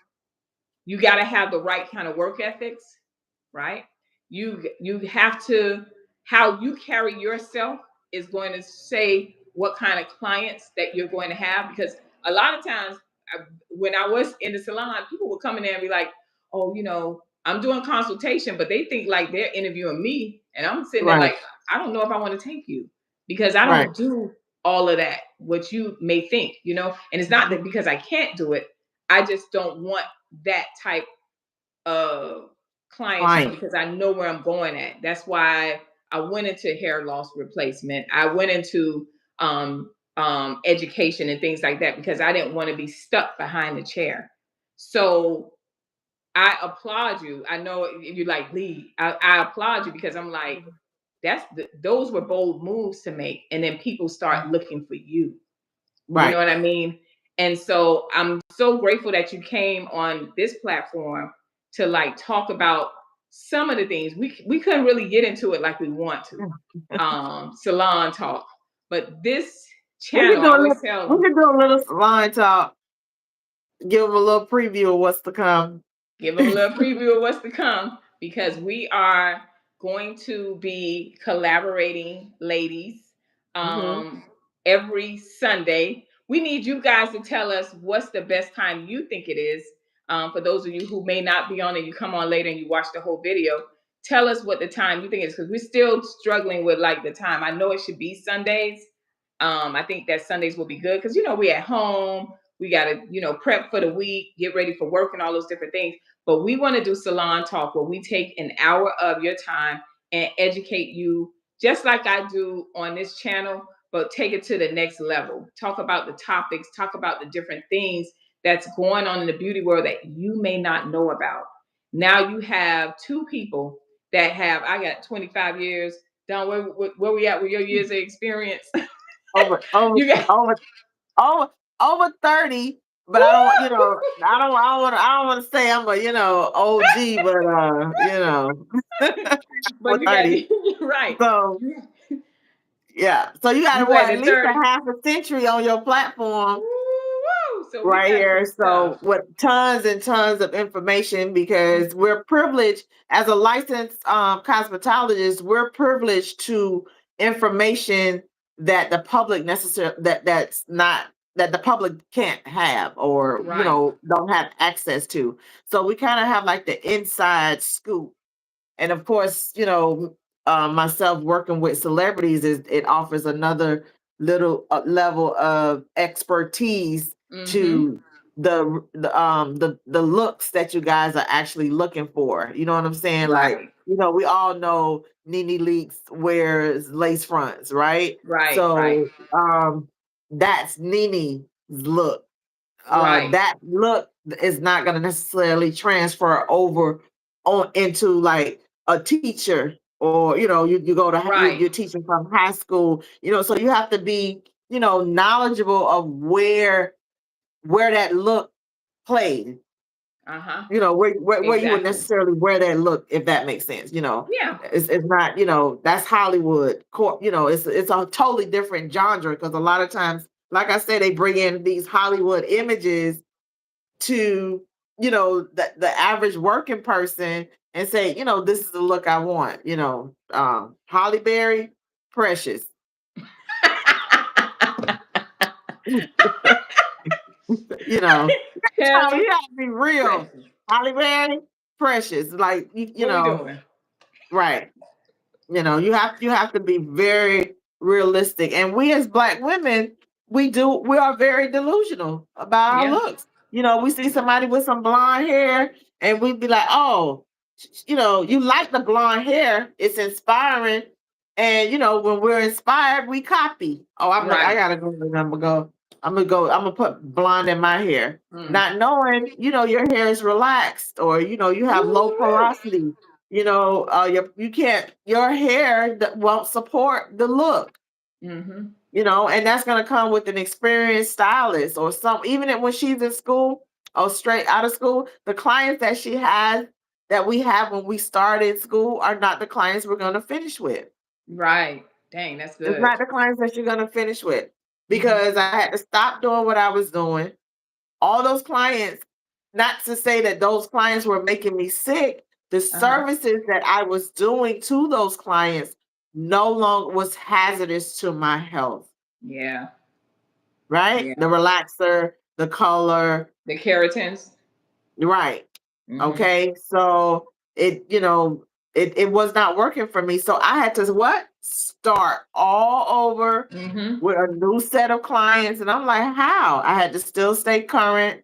you got to have the right kind of work ethics, right? You have to, how you carry yourself is going to say what kind of clients that you're going to have, because a lot of times when I was in the salon, people would come in there and be like, oh, I'm doing consultation, but they think like they're interviewing me, and I'm sitting there Right. like, I don't know if I want to take you because I Right. don't do all of that what you may think. And it's not Mhm. that because I can't do it, I just don't want that type of clientele Client. because I know where I'm going at. That's why I went into hair loss replacement. I went into education and things like that because I didn't want to be stuck behind the chair. So I applaud you. I know you like lead. I applaud you because I'm like, those were bold moves to make, and then people start looking for you. You know Right. what I mean? And so I'm so grateful that you came on this platform to like talk about some of the things we couldn't really get into it like we want to. Salon talk. But this We can channel, do I a always little. tell We them, can do a little line talk. Give them a little preview of what's to come. give them a little preview of what's to come because we are going to be collaborating, ladies, Hmm. um, every Sunday. We need you guys to tell us what's the best time you think it is. For those of you who may not be on and you come on later and you watch the whole video, tell us what the time you think is because we're still struggling with like the time. I know it should be Sundays. I think that Sundays will be good because we're at home. We gotta prep for the week, get ready for work and all those different things. But we want to do salon talk where we take an hour of your time and educate you just like I do on this channel, but take it to the next level. Talk about the topics, talk about the different things that's going on in the beauty world that you may not know about. Now you have two people that have, I got 25 years. Dawn, where we at with your years of experience? Over, over, You got over, over, over 30. But I don't, I don't want to say I'm a, OG, but over but you got 30. right. So yeah, so you got You to what at at the least 30. a half a century on your platform Woo! So we right got some here. stuff. So with tons and tons of information because we're privileged as a licensed cosmetologist, we're privileged to information that the public necessarily that's not that the public can't have or Right. don't have access to. So we kind of have like the inside scoop. And of course, myself working with celebrities is it offers another little level of expertise Mm-hmm. to the looks that you guys are actually looking for. You know what I'm saying? Like, Right. we all know Nene Leakes wears lace fronts, right? Right. Right. So that's Nene's look. Right. That look is not going to necessarily transfer over on into like a teacher or you go to Right. you're teaching from high school, so you have to be knowledgeable of where that look played, Uh-huh. where you would Exactly. necessarily wear that look, if that makes sense. Yeah. It's not, that's Hollywood. It's a totally different genre because a lot of times, like I said, they bring in these Hollywood images to, the average working person and say, this is the look I want. Holly Berry, precious. That's how Kelly, you have to be real. precious. Holly Berry, precious. Like What we doing? right. You have to be very realistic. And we as Black women, we are very delusional about our Yeah. looks. We see somebody with some blonde hair and we'd be like, oh, you like the blonde hair, it's inspiring. And when we're inspired, we copy. Oh, I Right. gotta go. I'm gonna put blonde in my hair. Mm. Not knowing, your hair is relaxed or you have low Woo-woo. porosity, you can't, your hair won't support the look, Mm-hmm. and that's going to come with an experienced stylist or some, even when she's in school or straight out of school. The clients that she has, that we have when we started school, are not the clients we're going to finish with. Right. Dang, that's It's good. not the clients that you're going to finish with, Mm-hmm. because I had to stop doing what I was doing. All those clients, not to say that those clients were making me sick, the Uh-huh. services that I was doing to those clients no longer was hazardous to my health, Yeah. right? Yeah. The relaxer, the color, The keratins. right. Mm-hmm. Okay. So it was not working for me. So I had to what? Start all over Mm-hmm. with a new set of clients. And I'm like, how? I had to still stay current,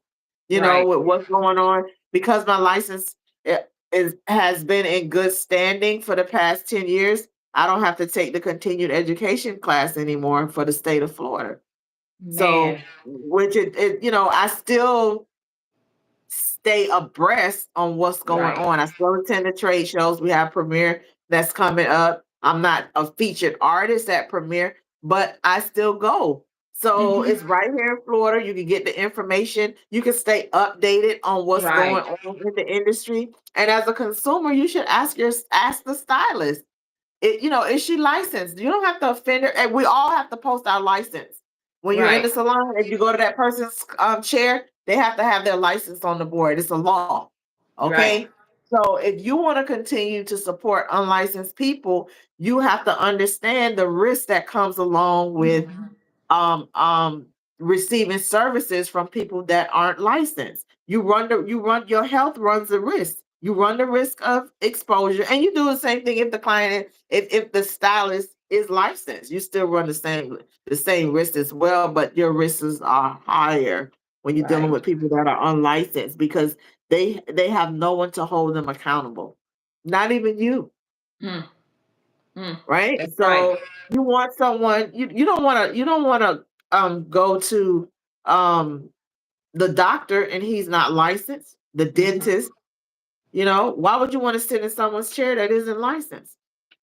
Right. with what's going on because my license has been in good standing for the past 10 years. I don't have to take the continued education class anymore for the state of Florida. Man. So, which I still stay abreast on what's going Right. on. I still attend the trade shows. We have Premiere that's coming up. I'm not a featured artist at Premiere, but I still go. So Mm-hmm. it's right here in Florida. You can get the information. You can stay updated on what's going Right. on in the industry. And as a consumer, you should ask the stylist. Is she licensed? You don't have to offend her. And we all have to post our license. When you're in Right. the salon, if you go to that person's chair, they have to have their license on the board. It's a law. Right. Okay. So if you want to continue to support unlicensed people, you have to understand the risk that comes along with um um receiving services from people that aren't licensed. You run your health runs the risk. You run the risk of exposure, and you do the same thing if the client if the stylist is licensed. You still run the same risk as well, but your risks are higher when you're dealing Right. with people that are unlicensed because they have no one to hold them accountable, not even you, Mm, mm. right? That's right. So you want someone, you don't want to go to um the doctor and he's not licensed, the Mhm. dentist. Why would you want to sit in someone's chair that isn't licensed?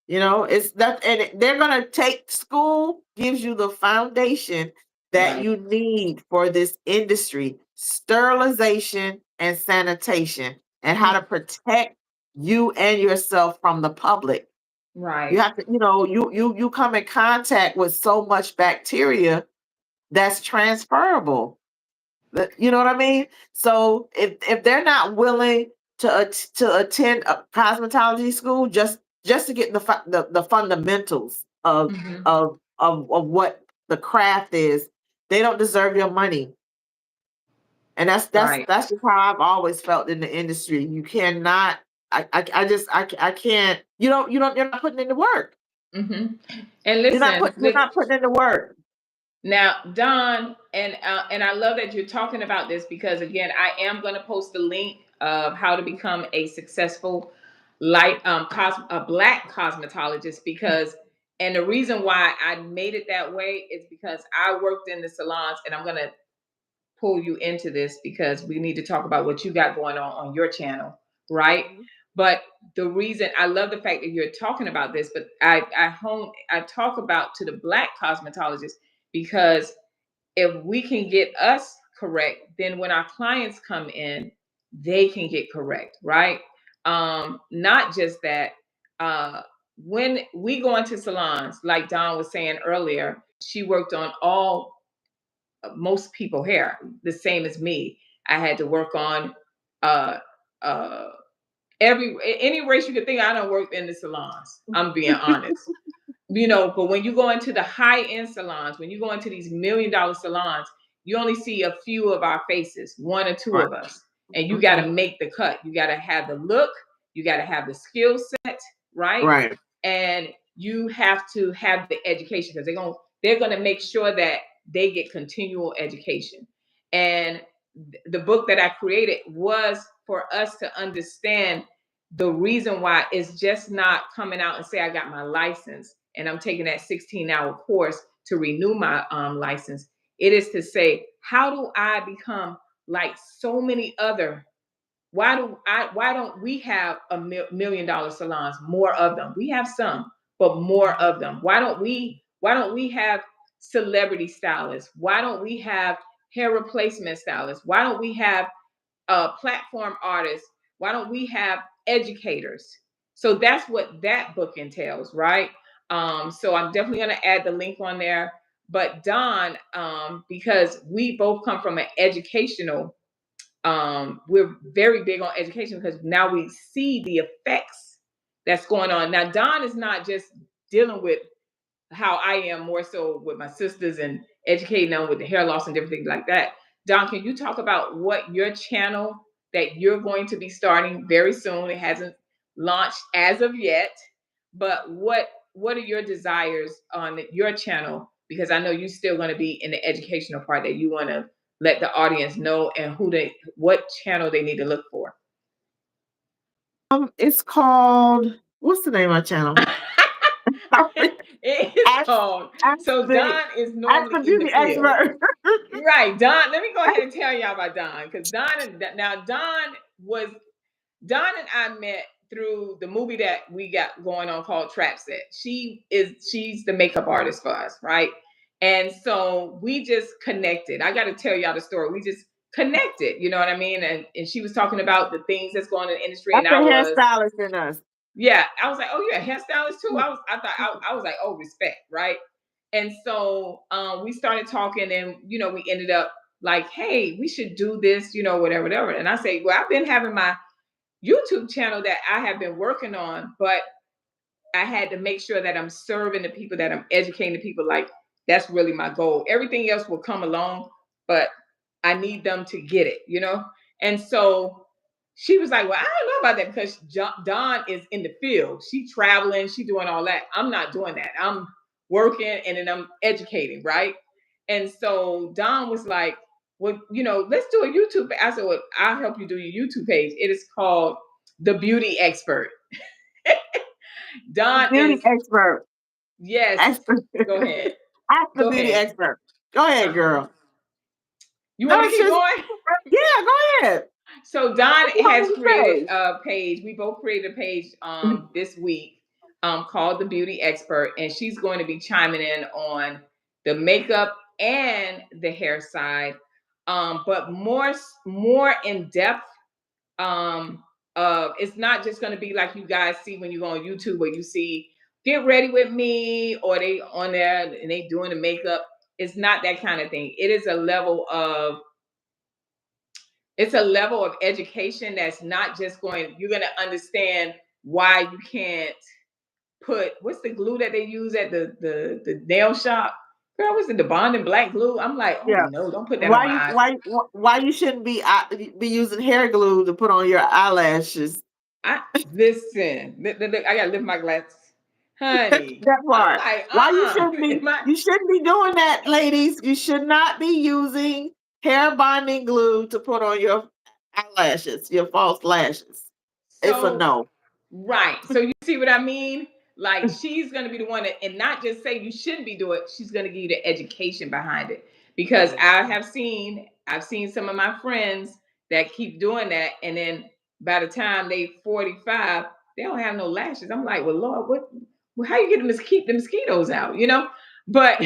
It's that, and they're going to take school gives you the foundation that Right. you need for this industry: sterilization and sanitation, and how Mm, to protect you and yourself from the public. You right. have to, you come in contact with so much bacteria that's transferable. You know what I mean? So if they're not willing to attend a cosmetology school just to get the fundamentals of Mhm. of what the craft is, they don't deserve your money. And that's that's Right. that's just how I've always felt in the industry. You cannot. I can't. You're not putting in the work. Mhm. And You're not listen, put. You're not putting in the work. now, Dawn, and I love that you're talking about this because again, I am going to post the link of how to become a successful a black cosmetologist because, and the reason why I made it that way is because I worked in the salons, and I'm going to pull you into this because we need to talk about what you got going on your channel, right? Mhm. But the reason I love the fact that you're talking about this, but I talk about to the black cosmetologists because if we can get us correct, then when our clients come in, they can get correct, right? Not just that. When we go into salons, like Dawn was saying earlier, she worked on all most people hair, the same as me. I had to work on uh uh any race you could think. I don't work in the salons. I'm being honest. But when you go into the high end salons, when you go into these $1 million salons, you only see a few of our faces, one or two Right. of us, and you got to Mhm. make the cut. You got to have the look, you got to have the skill set, right? Right. And you have to have the education because they're gonna make sure that they get continual education. And the book that I created was for us to understand the reason why it's just not coming out and say I got my license and I'm taking that 16-hour course to renew my license. It is to say, how do I become like so many other? Why don't we have $1 million salons, more of them? We have some, but more Mhm. of them. Why don't we have celebrity stylists? Why don't we have hair replacement stylists? Why don't we have platform artists? Why don't we have educators? So that's what that book entails, right? So I'm definitely going to add the link on there. But Dawn, because we both come from an educational, we're very big on education because now we see the effects that's going on. Now, Dawn is not just dealing with how I am, more so with my sisters and educating them with the hair loss and different things like that. Don, can you talk about what your channel that you're going to be starting very soon? It hasn't launched as of yet, but what are your desires on your channel? Because I know you're still going to be in the educational part that you want to let the audience know and what channel they need to look for. It's called, what's the name of my channel? It is Ask, called. ask So the Don is ask normally the in the beauty field. expert. Right, Don. Let me go ahead and tell y'all about Don, because Don and I met through the movie that we got going on called Trap Set. She's the makeup artist for us, right? And so we just connected. I got to tell y'all the story. We just connected, you know what I mean? And she was talking about the things that's going on in the industry, That's and a I was, hairstylist in us. yeah, I was like, oh, you're a hairstylist too. I was like, oh, respect, right? And so we started talking, and we ended up like, hey, we should do this, whatever, whatever. And I say, well, I've been having my YouTube channel that I have been working on, but I had to make sure that I'm serving the people, that I'm educating the people. Like, that's really my goal. Everything else will come along, but I need them to get it, you know? And so she was like, well, I don't know about that because Dawn is in the field. She traveling, she doing all that. I'm not doing that. I'm working and then I'm educating, right? And so Dawn was like, well, let's do a YouTube. I said, well, I'll help you do your YouTube page. It is called The Beauty Expert. The Dawn beauty is, expert. yes, Ask the, go ahead. ask the Go beauty ahead. expert. Go ahead, Uh-huh. girl. You No, want me to it's keep just going? yeah. Go ahead. So Don What you has want created me to a page. We both created a page say? this week called The Beauty Expert, and she's going to be chiming in on the makeup and the hair side, but more in depth. It's not just going to be like you guys see when you go on YouTube where you see "Get Ready with Me" or they on there and they doing the makeup. It's not that kind of thing. It is a level of it's a level of education that's not just going, you're going to understand why you can't put, what's the glue that they use at the nail shop? Girl, what's it, the Bond and black glue? I'm like, oh Yeah. no, don't put that on my eyes. Why you shouldn't be using hair glue to put on your eyelashes? I listen, look, I gotta lift my glasses. Honey, That I'm part. like, Why am I you shouldn't be doing that, ladies. You should not be using hair bonding glue to put on your eyelashes, your false lashes. It's a so no. right. So you see what I mean? Like she's gonna be the one that, and not just say you shouldn't be doing it. She's gonna give you the education behind it. Because I've seen some of my friends that keep doing that, and then by the time they 45, they don't have no lashes. I'm like, well, Lord, how you get keep the mosquitoes out, you know? But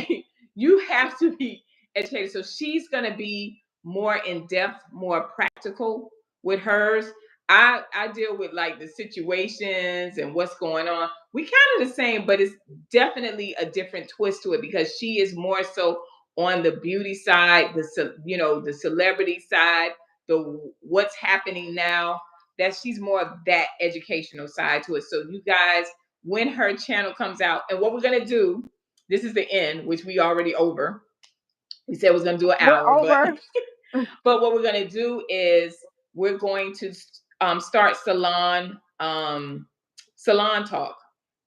you have to be educated. So she's gonna be more in depth, more practical with hers. I deal with like the situations and what's going on. We kind of the same, but it's definitely a different twist to it because she is more so on the beauty side, the celebrity side, the what's happening now. That she's more of that educational side to it. So you guys, when her channel comes out, and what we're gonna do, this is the end, which we already over. We said we was gonna do an We're hour, but over. but what we're going to do is we're going to start salon talk,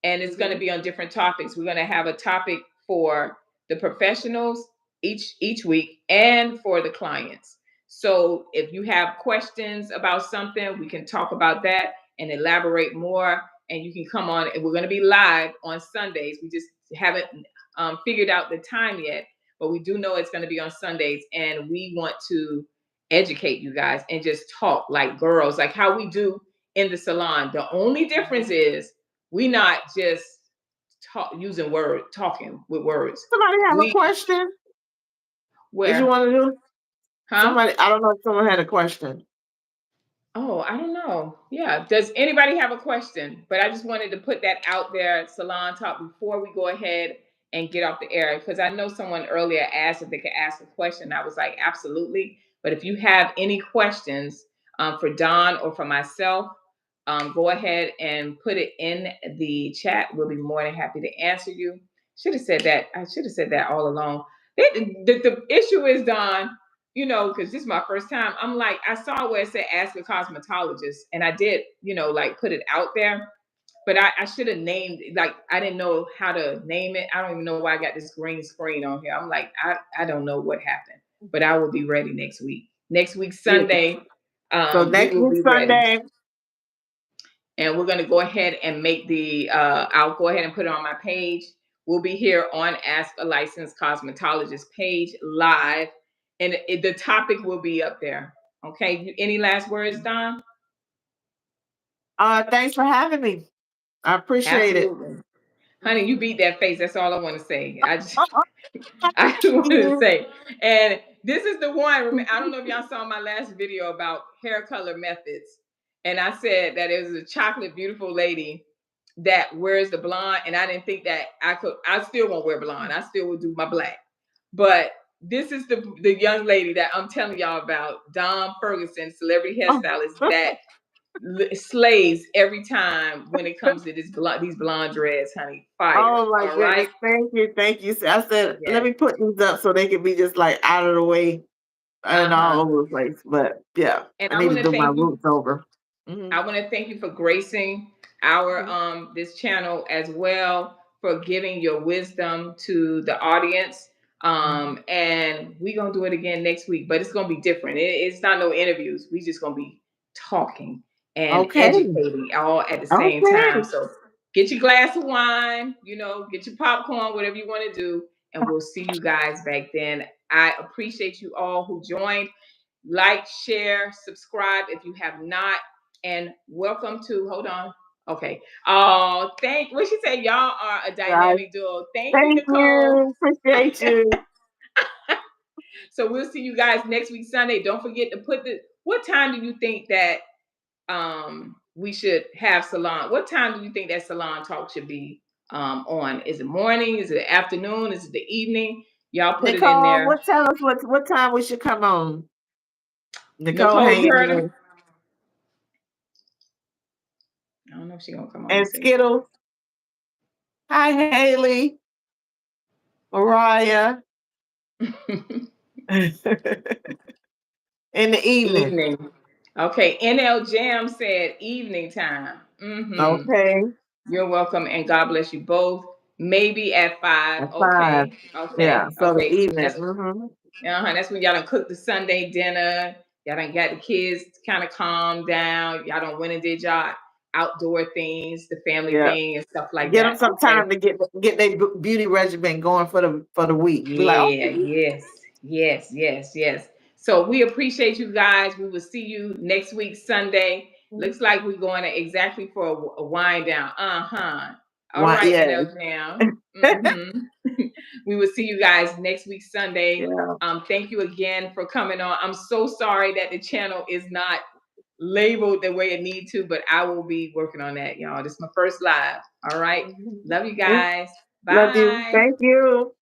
and it's going to Mhm. be on different topics. We're going to have a topic for the professionals each week and for the clients. So if you have questions about something, we can talk about that and elaborate more. And you can come on, and we're going to be live on Sundays. We just haven't figured out the time yet, but we do know it's going to be on Sundays, and we want to educate you guys and just talk like girls, like how we do in the salon. The only difference is we not just talking with words. Somebody have a We question? Did you where, want to do huh? somebody? I don't know if someone had a question. Oh, I don't know. Yeah. Does anybody have a question? But I just wanted to put that out there, salon talk, before we go ahead and get off the air. Because I know someone earlier asked if they could ask a question. I was like, absolutely. But if you have any questions for Dawn or for myself, go ahead and put it in the chat. We'll be more than happy to answer you. Should have said that. I should have said that all along. The issue is, Dawn, because this is my first time. I'm like, I saw where it said ask a cosmetologist, and I did, like put it out there, but I should have named, like, I didn't know how to name it. I don't even know why I got this green screen on here. I'm like, I don't know what happened, but I will be ready next week. Next week, Yeah. Sunday, So we next will week be ready. Sunday. And we're going to go ahead and make I'll go ahead and put it on my page. We'll be here on Ask a Licensed Cosmetologist page live, and the topic will be up there. Okay. Any last words, Don? Thanks for having me. I appreciate it. Absolutely. Honey, you beat that face. That's all I want to say. I just want to say, and this is the one. I don't know if y'all saw my last video about hair color methods, and I said that it was a chocolate beautiful lady that wears the blonde, and I didn't think that I could. I still won't wear blonde. I still will do my black, but this is the young lady that I'm telling y'all about, Daun Ferguson, celebrity hairstylist. That slays every time when it comes to these blonde dreads, honey. Fire. Oh my All right. goodness. Thank you. Thank you. So I said, let Yes. me put these up so they can be just like out of the way and all Uh-huh. over the place. But yeah, And I I need to want to do my thank you. roots over. Hmm. I want to thank you for gracing our Hmm. this channel as well, for giving your wisdom to the audience. Hmm. And we're gonna do it again next week, but it's gonna be different. It's not no interviews. We just gonna be talking and Okay. educating all at the same time. Okay. So get your glass of wine, get your popcorn, whatever you want to do, and we'll see you guys back then. I appreciate you all who joined. Like, share, subscribe if you have not, and welcome to. Hold on. Okay. Oh, thank. What she said? Y'all are a Guys, dynamic duo. Thank you, thank Nicole. you. Appreciate you. So we'll see you guys next week Sunday. Don't forget to put the. What time do you think that we should have salon? What time do you think that salon talk should be on? Is it morning? Is it afternoon? Is it the evening? Y'all put it in Nicole, there. what tell us what time we should come on? Nicole Nicole, you hanging heard her? in. I don't know if she's gonna come on and And say something. Skittles. Hi, Haley, Mariah. In the evening. Evening. Okay. NL Jam said evening time. Mm-hmm. Okay. You're welcome, and God bless you both. Maybe at 5. At 5. Okay. Yeah. Okay. So the Okay. evening. That's Hmm. that's when y'all done cooked the Sunday dinner. Y'all done got the kids kind of calmed down. Y'all done went and did y'all outdoor things, the family Yeah. thing and stuff like Get them that. some Okay. time to get their beauty regimen going for the week. Be like, Yeah, okay. yes. So we appreciate you guys. We will see you next week, Sunday. Looks like we're going to exactly for a wind down. Uh-huh. All Why? right, Yeah. NL Jam. Mm-hmm. We will see you guys next week, Sunday. Yeah. Thank you again for coming on. I'm so sorry that the channel is not labeled the way it need to, but I will be working on that, y'all. This is my first live. All right. Mhm. Love you guys. Love you. Bye. Thank you.